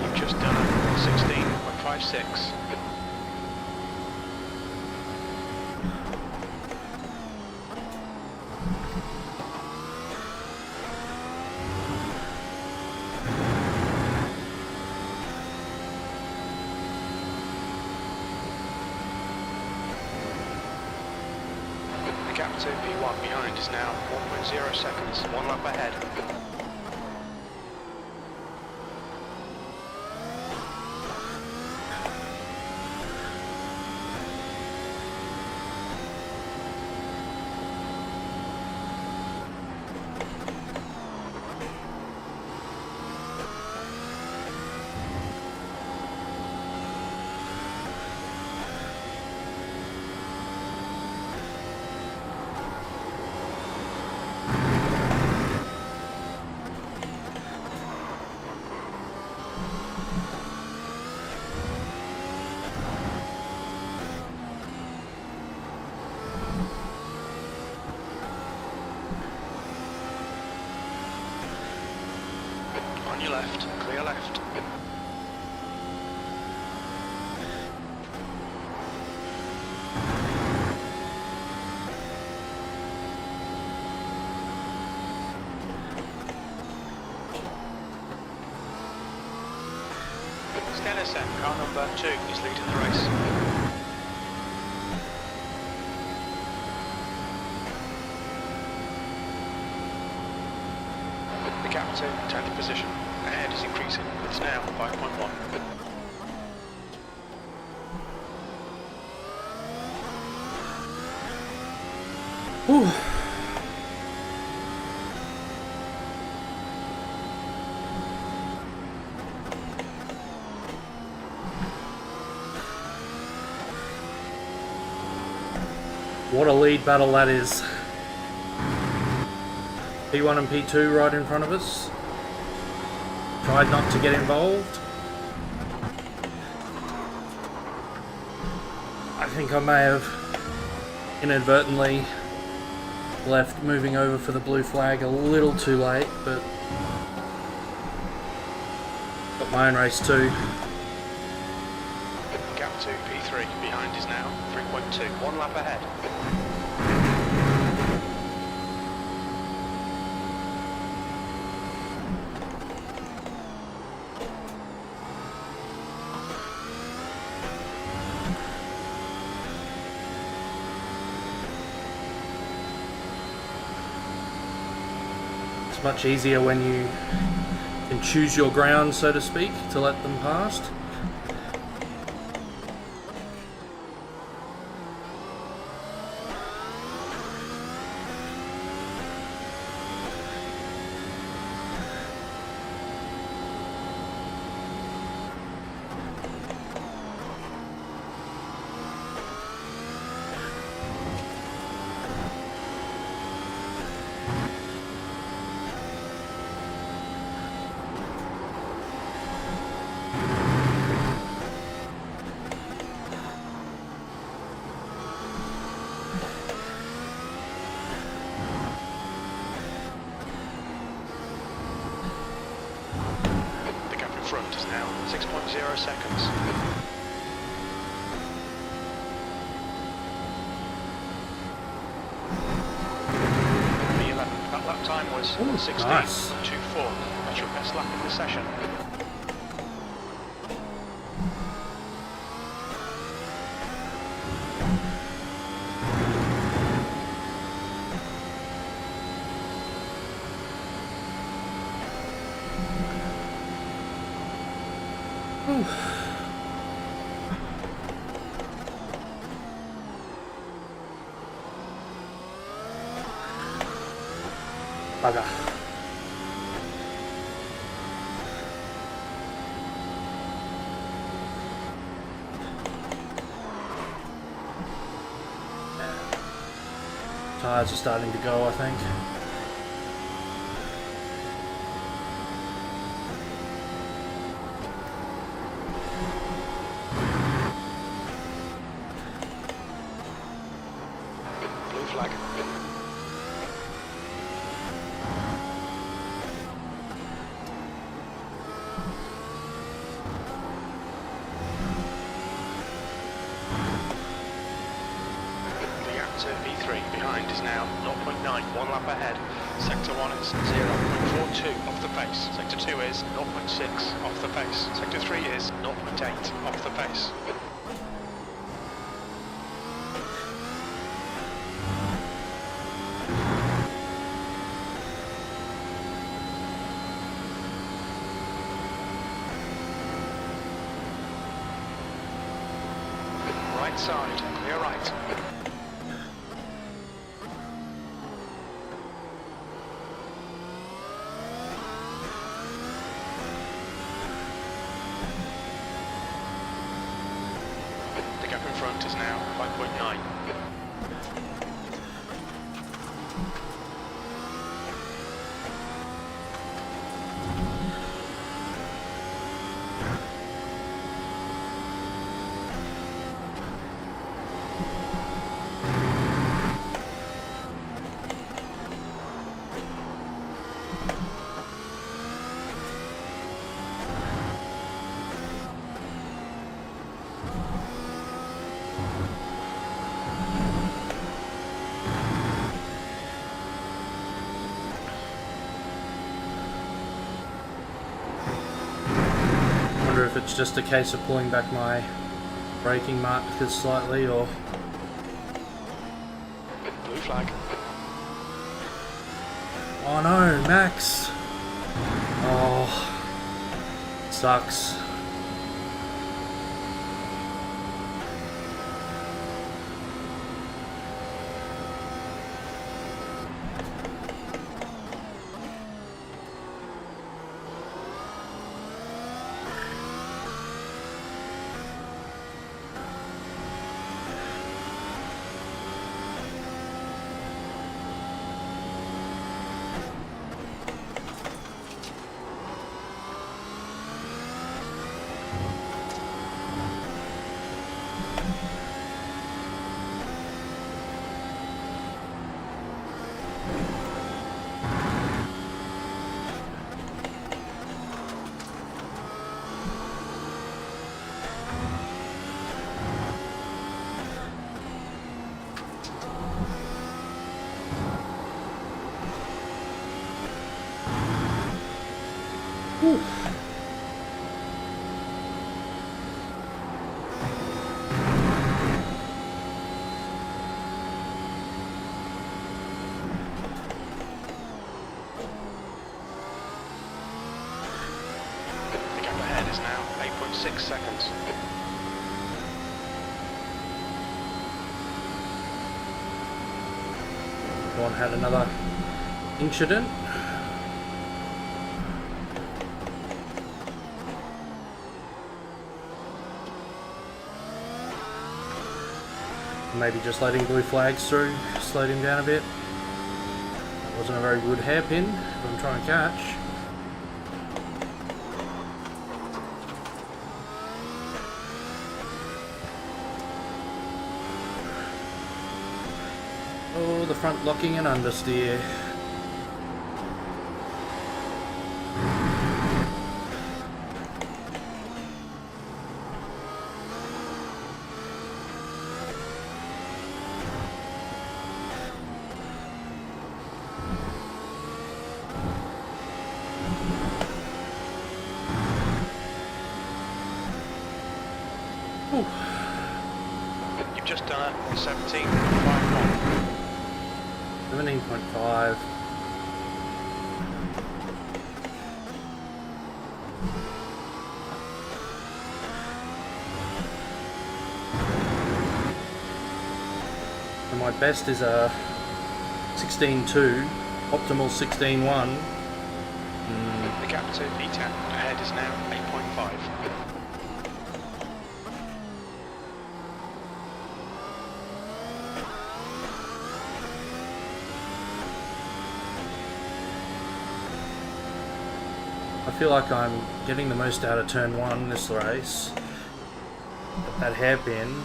You've just done a 16.56. The gap to P1 behind is now 1.0 seconds, one lap ahead. On your left, clear left. Stenison, car number 2, is leading the race. The gap to 10th position. Ahead is increasing. It's now 5.1. Whew. What a lead battle that is. P1 and P2 right in front of us. Tried not to get involved. I think I may have inadvertently left moving over for the blue flag a little too late, but got my own race too. Gap to P3 behind is now 3.2, one lap ahead. It's much easier when you can choose your ground, so to speak, to let them past. Front is now 6.0 seconds. P11. That lap time was 16.24. Nice. That's your best lap in the session. Bugger. Tires are starting to go, I think. to V3. Behind is now 0.9, 1 lap ahead. Sector 1 is 0.42 off the pace. Sector 2 is 0.6 off the pace. Sector 3 is 0.8 off the pace. Right side, clear right. The gap in front is now 5.9. If it's just a case of pulling back my braking markers slightly, or Blue flag. oh no, Max! Oh, sucks. Whew. The gap ahead is now 8.6 seconds. One had another incident. Maybe just letting blue flags through slowed him down a bit. That wasn't a very good hairpin that I'm trying to catch. Oh, the front locking and understeer. You've just done a 17.51. 17.5. And my best is a 16.2, optimal 16.1. The gap to V10 ahead is now 8.5. I feel like I'm getting the most out of turn 1 this race. But that hairpin,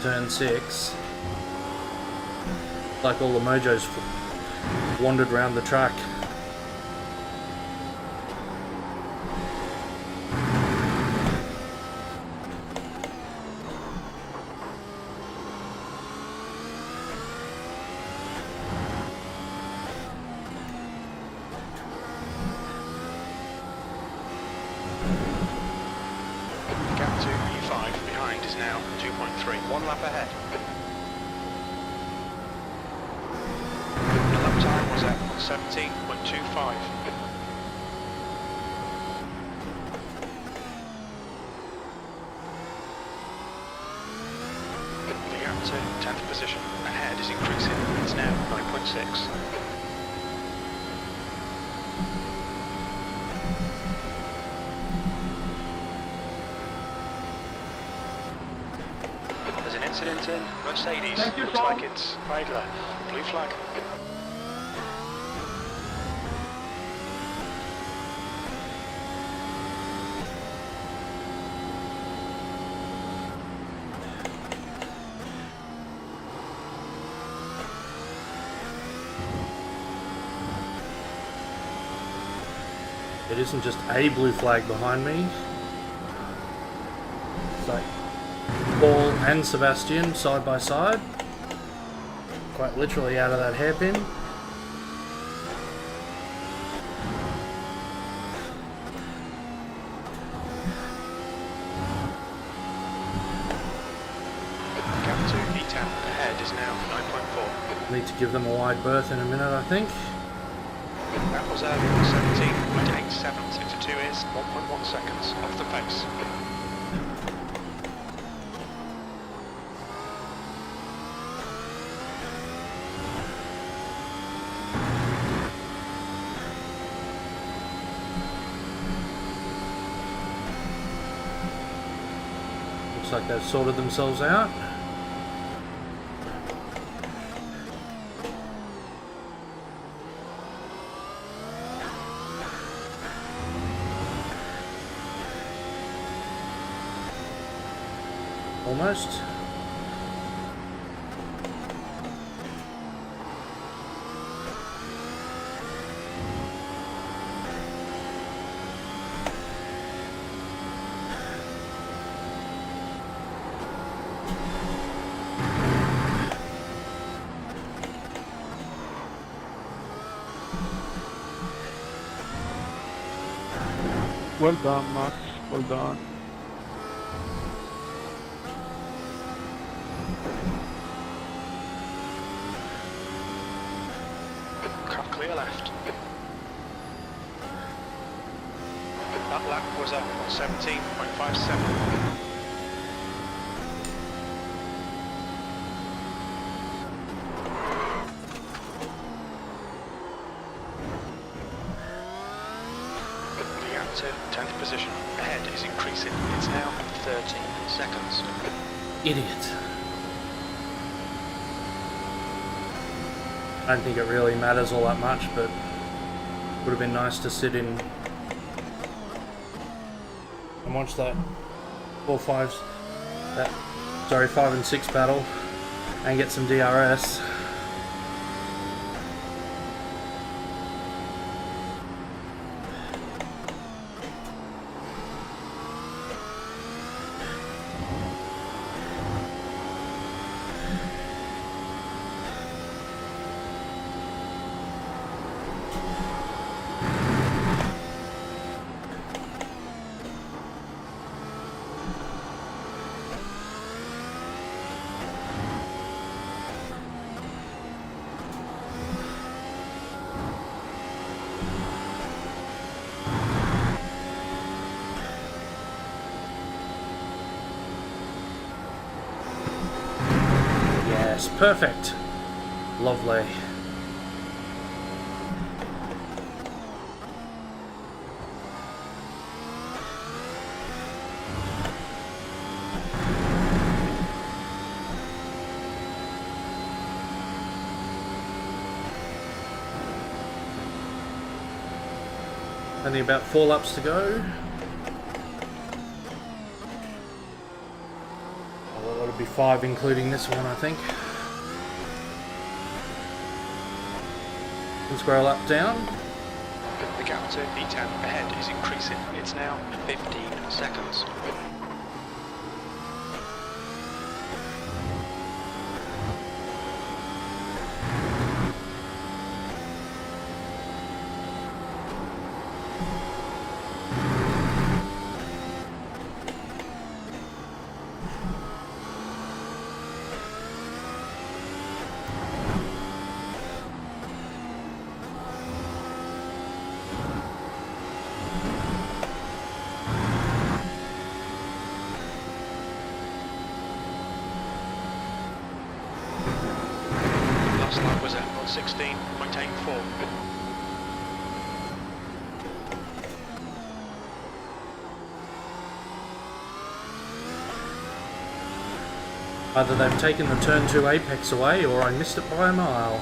turn 6, like all the mojos wandered around the track. now 2.3. 1 lap ahead. The lap time was at 17.25. The gap to 10th position ahead is increasing. It's now 9.6. There's an incident in Mercedes. Thank you, Looks Tom. like it's Idler. Blue flag. It isn't just a blue flag behind me. It's like Paul and Sebastian side by side. Quite literally out of that hairpin. Gap to E10 ahead is now 9.4. Need to give them a wide berth in a minute, I think. That was 17.8 seconds. Into 2 is 1.1 seconds off the pace. Looks like they've sorted themselves out. Almost. Well done, Max. Well done. Cut clear left. That lap was at 17.57. The gap to 10th position ahead is increasing. It's now 13 seconds. Idiot. I don't think it really matters all that much, but it would have been nice to sit in and watch that 5 and 6 battle and get some DRS. Yes, perfect. Lovely. Only about 4 laps to go. Well, it'll be 5 including this one, I think. Let's scroll up down. The gap to E10 ahead is increasing. It's now 15 seconds. 16.84. Either they've taken the turn 2 apex away, or I missed it by a mile.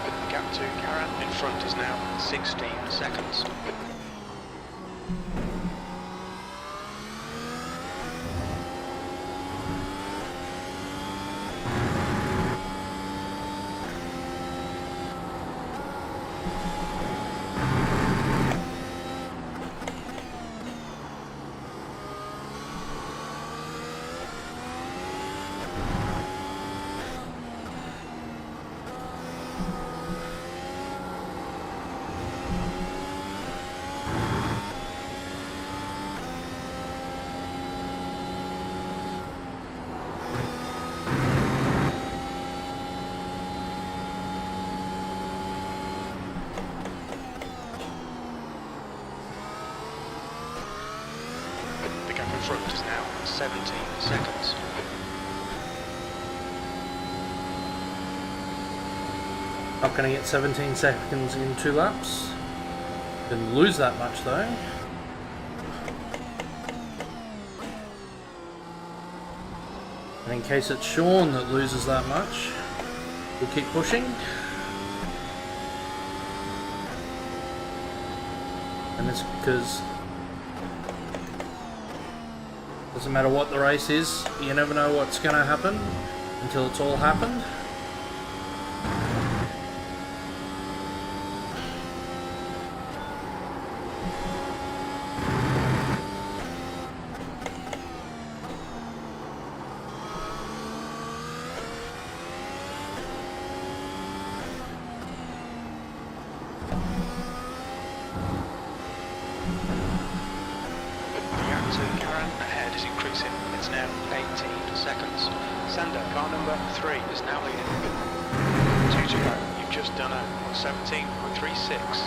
The gap to Karen in front is now 16 seconds. The gap in front is now 17 seconds. Not going to get 17 seconds in 2 laps. Didn't lose that much though. And in case it's Sean that loses that much, we'll keep pushing. And it's because doesn't matter what the race is, you never know what's going to happen until it's all happened. Sander, car number 3 is now leading. 2 to go. You've just done a 17.36.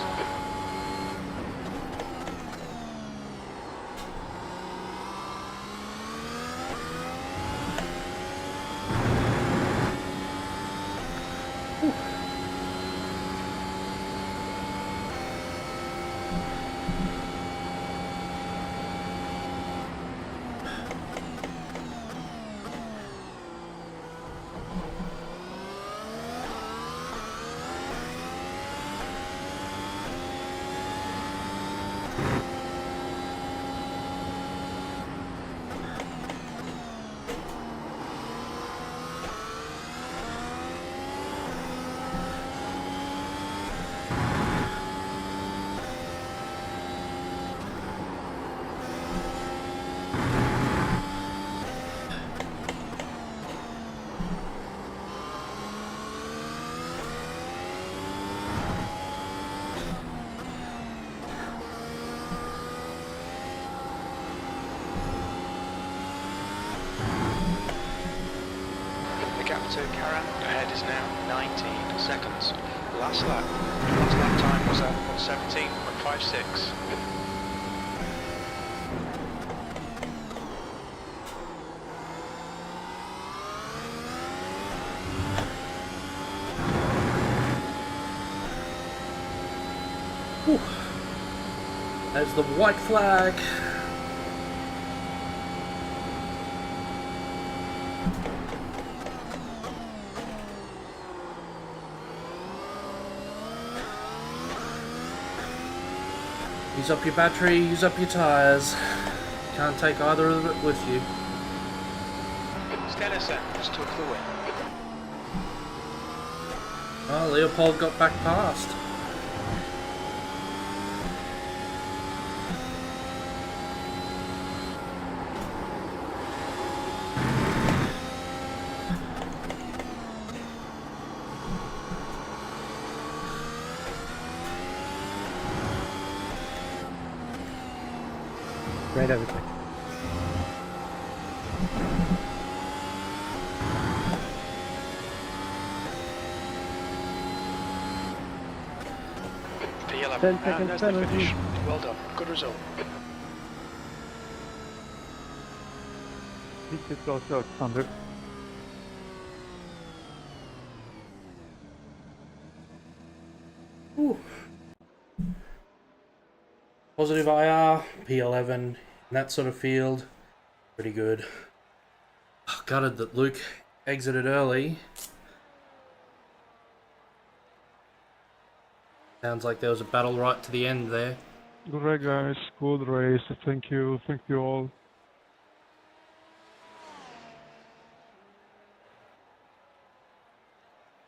To Karen ahead is now 19 seconds. Last lap time was at 17.56. There's the white flag. Use up your battery, use up your tyres. Can't take either of it with you. Stenison just took the win. Oh, Leopold got back past. Great overtake. P11. 10 And seconds there's the penalty. finish. Well done. Good result. This is also Thunder. Ooh. Positive IR, P11, in that sort of field. Pretty good. Oh, gutted that Luke exited early. Sounds like there was a battle right to the end there. Good race, guys. Good race. Thank you. Thank you all.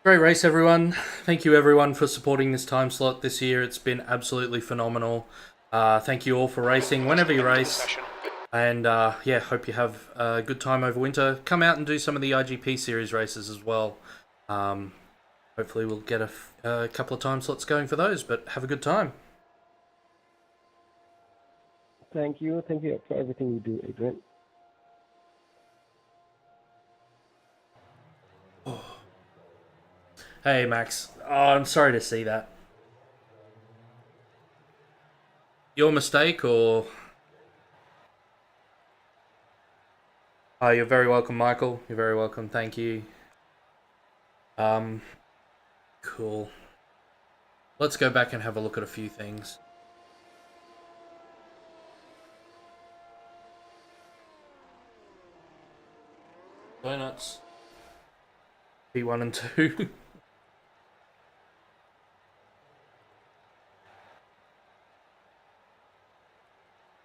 Great race, everyone. Thank you, everyone, for supporting this time slot this year. It's been absolutely phenomenal. Thank you all for racing whenever you race. And yeah, hope you have a good time over winter. Come out and do some of the IGP series races as well. Hopefully we'll get a couple of time slots going for those, but have a good time. Thank you for everything you do, Adrian. Hey, Max. Oh, I'm sorry to see that. Your mistake, or... Oh, you're very welcome, Michael. You're very welcome. Thank you. Cool. Let's go back and have a look at a few things. Donuts. P1 and 2.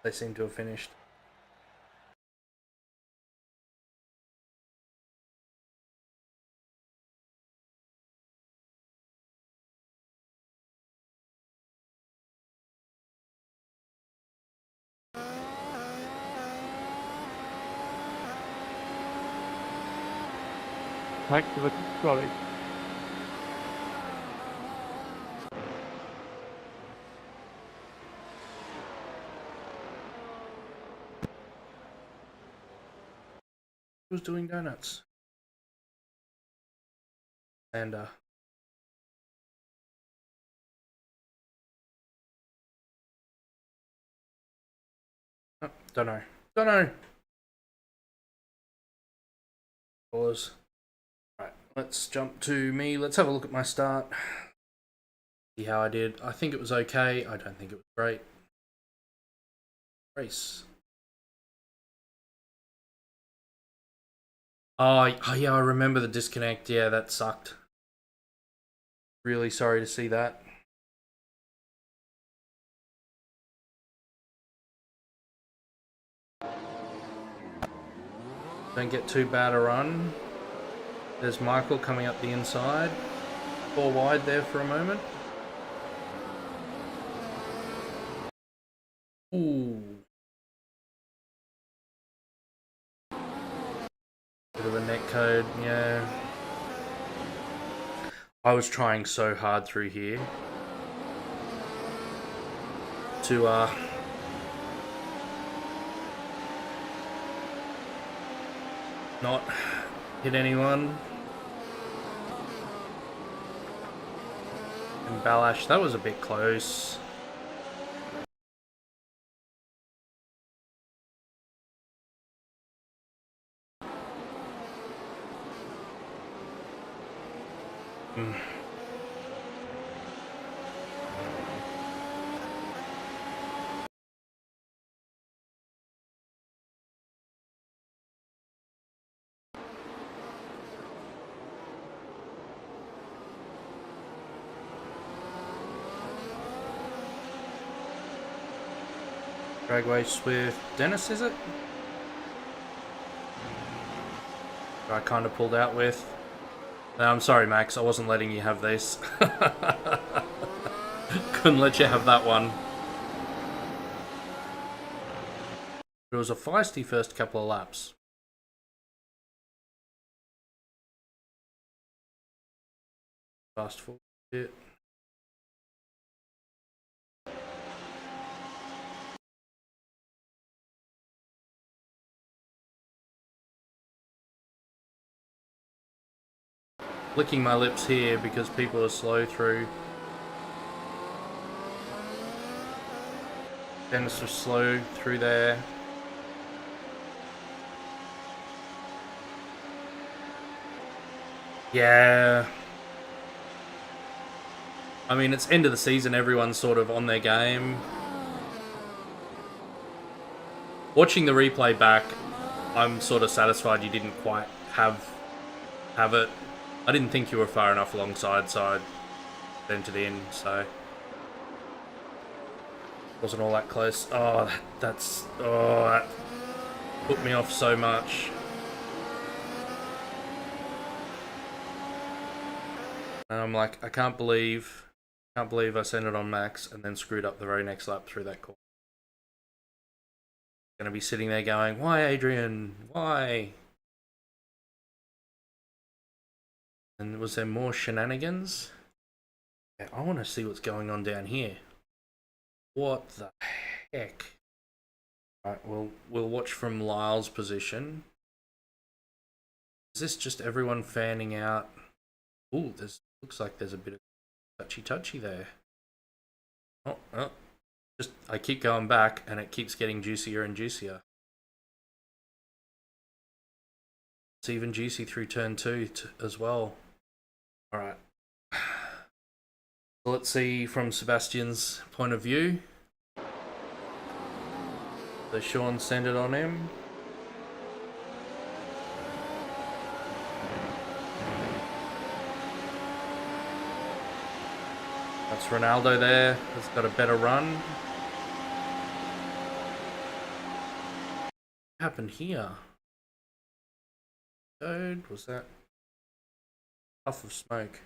They seem to have finished. Thank you. Sorry. Who's doing donuts? And oh, don't know. Pause. Right, let's jump to me. Let's have a look at my start. See how I did. I think it was okay. I don't think it was great. Race. Oh yeah, I remember the disconnect. Yeah, that sucked. Really sorry to see that. Don't get too bad a run. There's Michael coming up the inside. 4 wide there for a moment. Ooh. Bit of a net code, yeah. I was trying so hard through here to not hit anyone. And Balash, that was a bit close. Drag race with Dennis, is it? I kind of pulled out with. No, I'm sorry, Max. I wasn't letting you have this. Couldn't let you have that one. It was a feisty first couple of laps. Fast forward a bit. Licking my lips here because people are slow through. Dennis was slow through there. Yeah. I mean, it's end of the season. Everyone's sort of on their game. Watching the replay back, I'm sort of satisfied you didn't quite have it. I didn't think you were far enough alongside, so I sent it in, so wasn't all that close. Oh, that put me off so much. And I'm like, I can't believe I sent it on max and then screwed up the very next lap through that corner. Gonna be sitting there going, why, Adrian? Why? And was there more shenanigans? Yeah, I want to see what's going on down here. What the heck? Alright, we'll watch from Lyle's position. Is this just everyone fanning out? Ooh, looks like there's a bit of touchy there. Oh. Just, I keep going back and it keeps getting juicier and juicier. It's even juicy through turn 2 as well. Alright. So let's see from Sebastian's point of view. So Sean sent it on him. That's Ronaldo there. Has got a better run. What happened here? Code? Was that puff of smoke?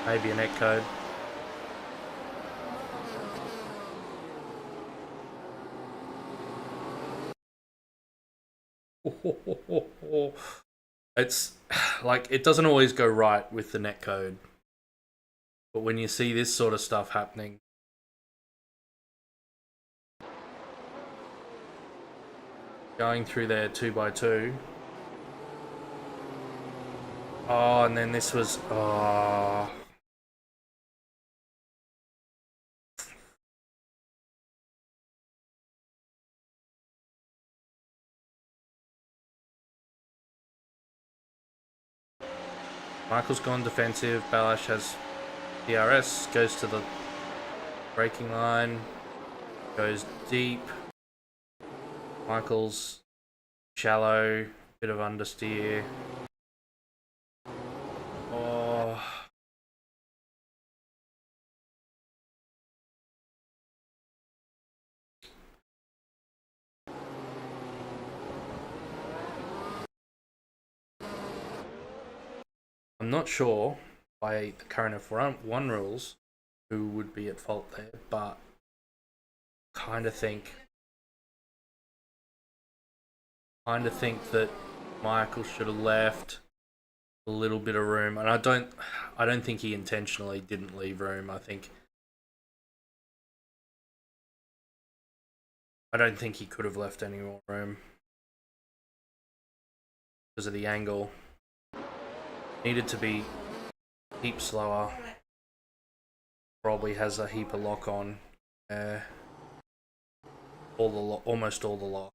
Maybe a net code. It's like, it doesn't always go right with the net code, but when you see this sort of stuff happening, going through there 2x2. Oh, and then this was, oh. Michael's gone defensive. Balash has DRS, goes to the braking line, goes deep. Michael's shallow, bit of understeer. Oh. I'm not sure by the current F1 rules who would be at fault there, but kind of think that Michael should have left a little bit of room, and I don't think he intentionally didn't leave room. I don't think he could have left any more room because of the angle. Needed to be a heap slower. Probably has a heap of lock on. Almost all the lock.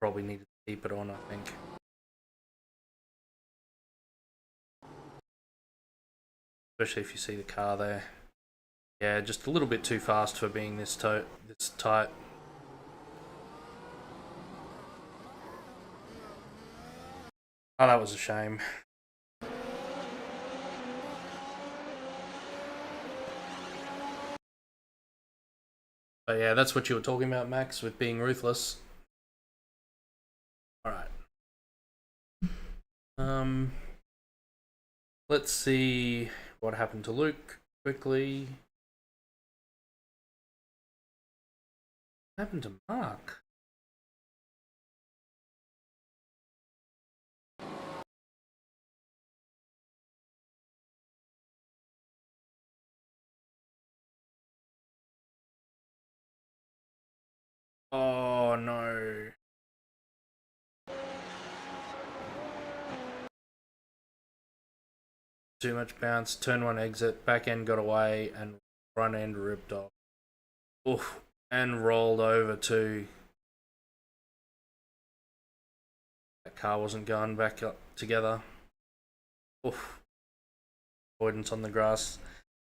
Probably needed to keep it on, I think. Especially if you see the car there. Yeah, just a little bit too fast for being this tight. Oh, that was a shame. But yeah, that's what you were talking about, Max, with being ruthless. Alright. Let's see what happened to Luke quickly. What happened to Mark? Oh no. Too much bounce. Turn 1 exit. Back end got away and front end ripped off. Oof. And rolled over too. That car wasn't going back up together. Oof. Avoidance on the grass.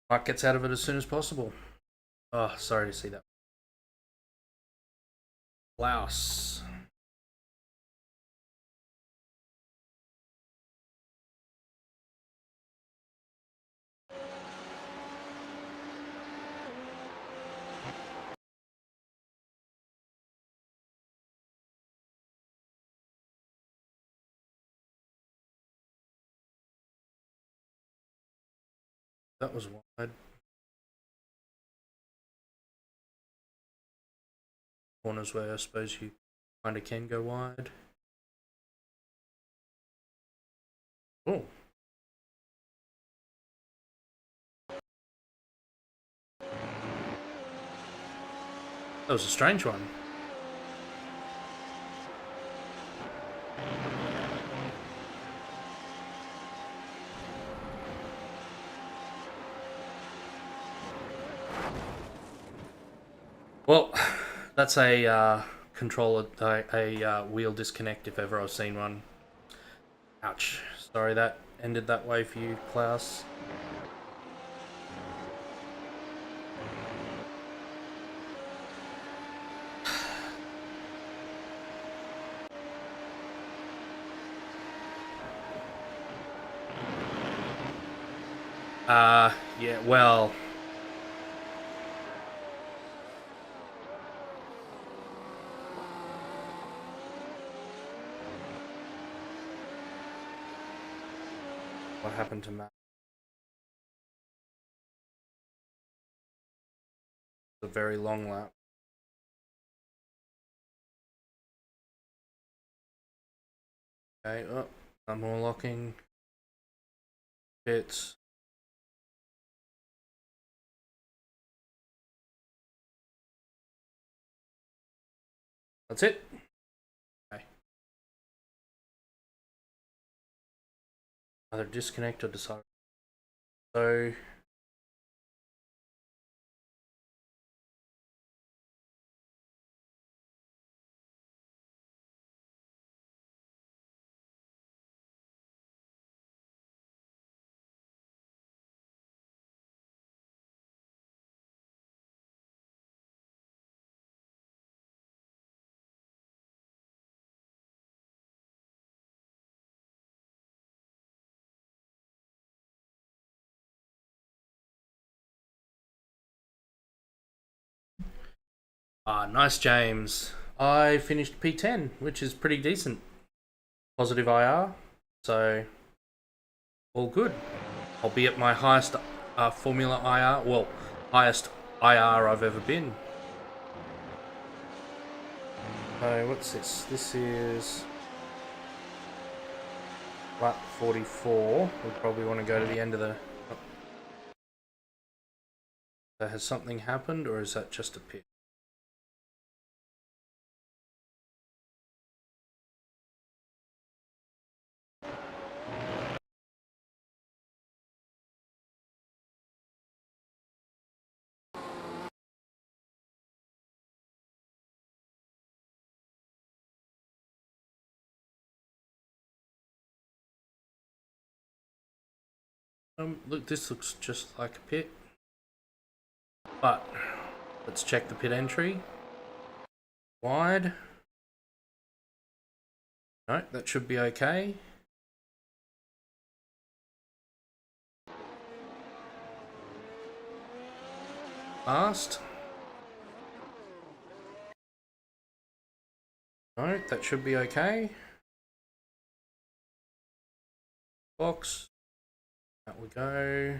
Mike gets out of it as soon as possible. Oh, sorry to see that. Laos. That was wide. Corners where I suppose you kind of can go wide. Oh. That was a strange one. Well, that's a controller, a wheel disconnect if ever I've seen one. Ouch. Sorry that ended that way for you, Klaus. Yeah, well... What happened to Matt? A very long lap. Okay, oh, no more locking. Bits. That's it. Okay. Either disconnect or decide. So nice, James. I finished P10, which is pretty decent. Positive IR, so all good. I'll be at my highest Formula IR, well, highest IR I've ever been. So what's this? This is lap 44. We probably want to go to the end of the... Has something happened, or is that just a pit? Look, this looks just like a pit. But let's check the pit entry. Wide. No, that should be okay. Fast. No, that should be okay. Box. Out we go.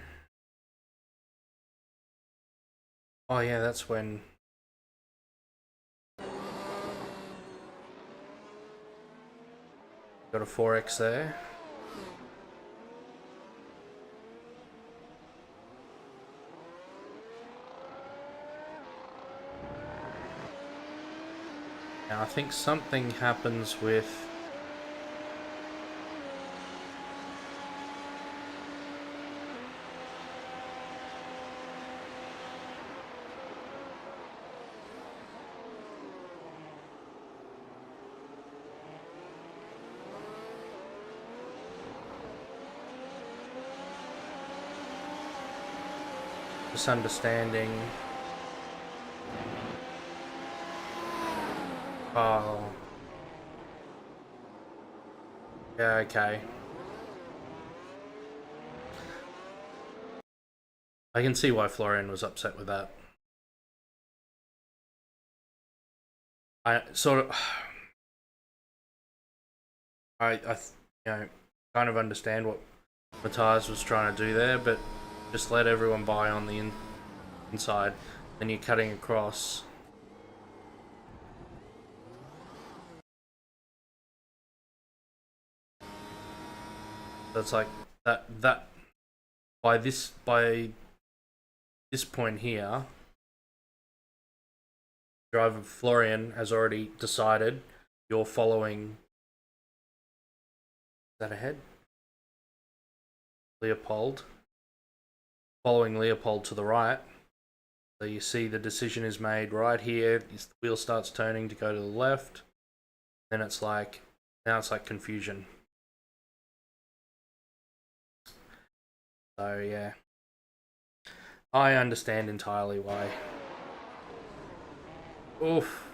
Oh yeah, that's when... Got a 4X there. Now I think something happens with... misunderstanding. Oh. Yeah, okay. I can see why Florian was upset with that. I sort of... I you know, kind of understand what Matthias was trying to do there, but just let everyone by on the inside, then you're cutting across. So it's like that by this point here, driver Florian has already decided you're following. Is that ahead? Leopold. Following Leopold to the right. So you see the decision is made right here. The wheel starts turning to go to the left. Then it's like, now it's like confusion. So yeah. I understand entirely why. Oof.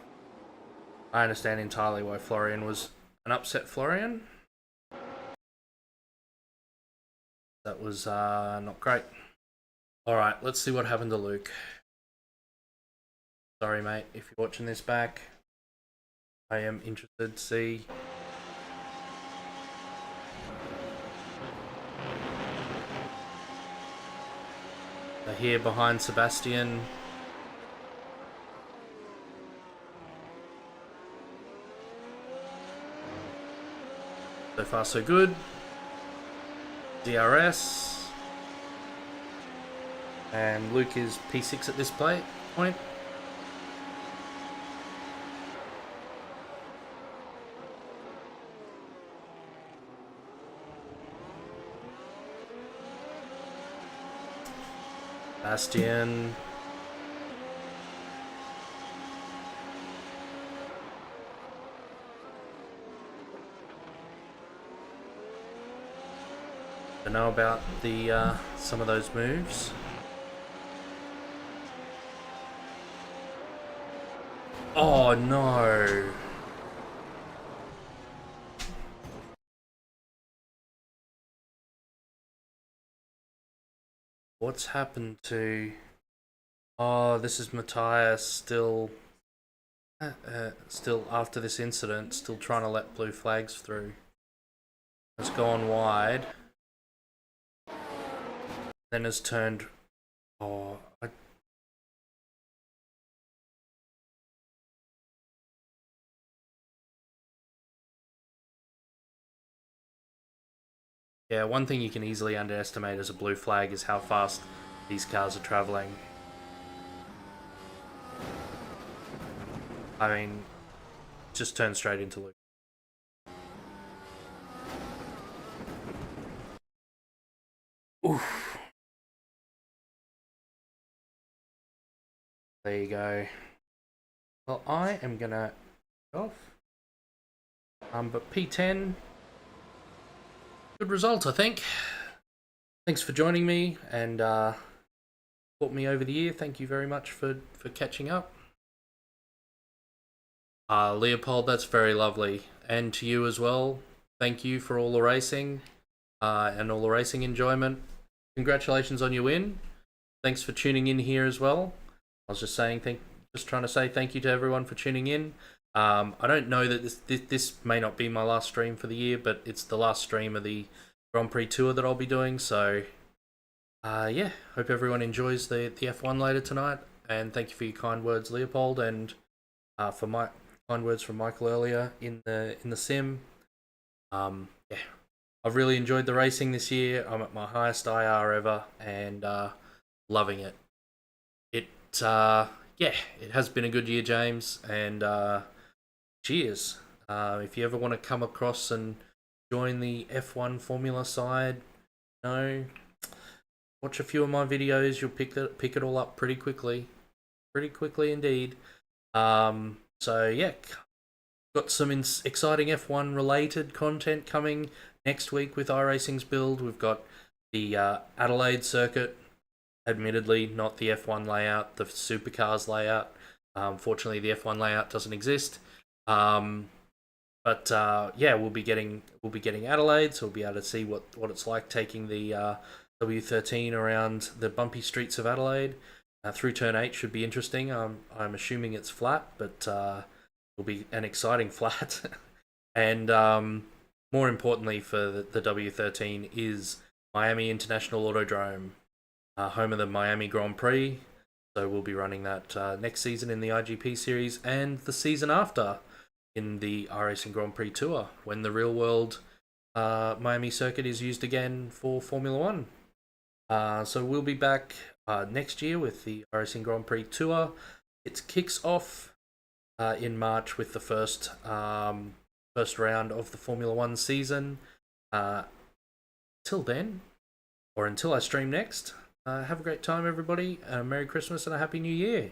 I understand entirely why Florian was an upset Florian. That was not great. Alright, let's see what happened to Luke. Sorry mate, if you're watching this back, I am interested to see. So here behind Sebastian. So far so good. DRS. And Luke is P6 at this point. Bastian. Don't know about the some of those moves. Oh no. What's happened to... Oh, this is Matthias still after this incident, still trying to let blue flags through. Has gone wide. Then has turned... Oh, yeah, one thing you can easily underestimate as a blue flag is how fast these cars are traveling. I mean, just turn straight into Luke. Oof. There you go. Well, I am gonna off. But P10, good result, I think. Thanks for joining me and brought me over the year. Thank you very much for catching up. Leopold, that's very lovely. And to you as well. Thank you for all the racing and all the racing enjoyment. Congratulations on your win. Thanks for tuning in here as well. I was just saying, just trying to say thank you to everyone for tuning in. I don't know that this may not be my last stream for the year, but it's the last stream of the Grand Prix Tour that I'll be doing. So, yeah, hope everyone enjoys the F1 later tonight. And thank you for your kind words, Leopold, and for my kind words from Michael earlier in the sim. Yeah, I've really enjoyed the racing this year. I'm at my highest IR ever, and loving it. Yeah, it has been a good year, James, and cheers. If you ever want to come across and join the F1 Formula side, watch a few of my videos. You'll pick it all up pretty quickly indeed. So yeah, got some exciting F1 related content coming next week with iRacing's build. We've got the Adelaide circuit Admittedly, not the F1 layout, the supercars layout. Fortunately, the F1 layout doesn't exist. But yeah, we'll be getting Adelaide, so we'll be able to see what it's like taking the W13 around the bumpy streets of Adelaide. Through turn 8 should be interesting. I'm assuming it's flat, but will be an exciting flat. And more importantly for the W13 is Miami International Autodrome, home of the Miami Grand Prix. So we'll be running that next season in the IGP series and the season after in the iRacing Grand Prix Tour, when the real world Miami circuit is used again for Formula One. So we'll be back next year with the iRacing Grand Prix Tour. It kicks off in March with the first round of the Formula One season. Till then, or until I stream next, have a great time, everybody. Merry Christmas and a Happy New Year.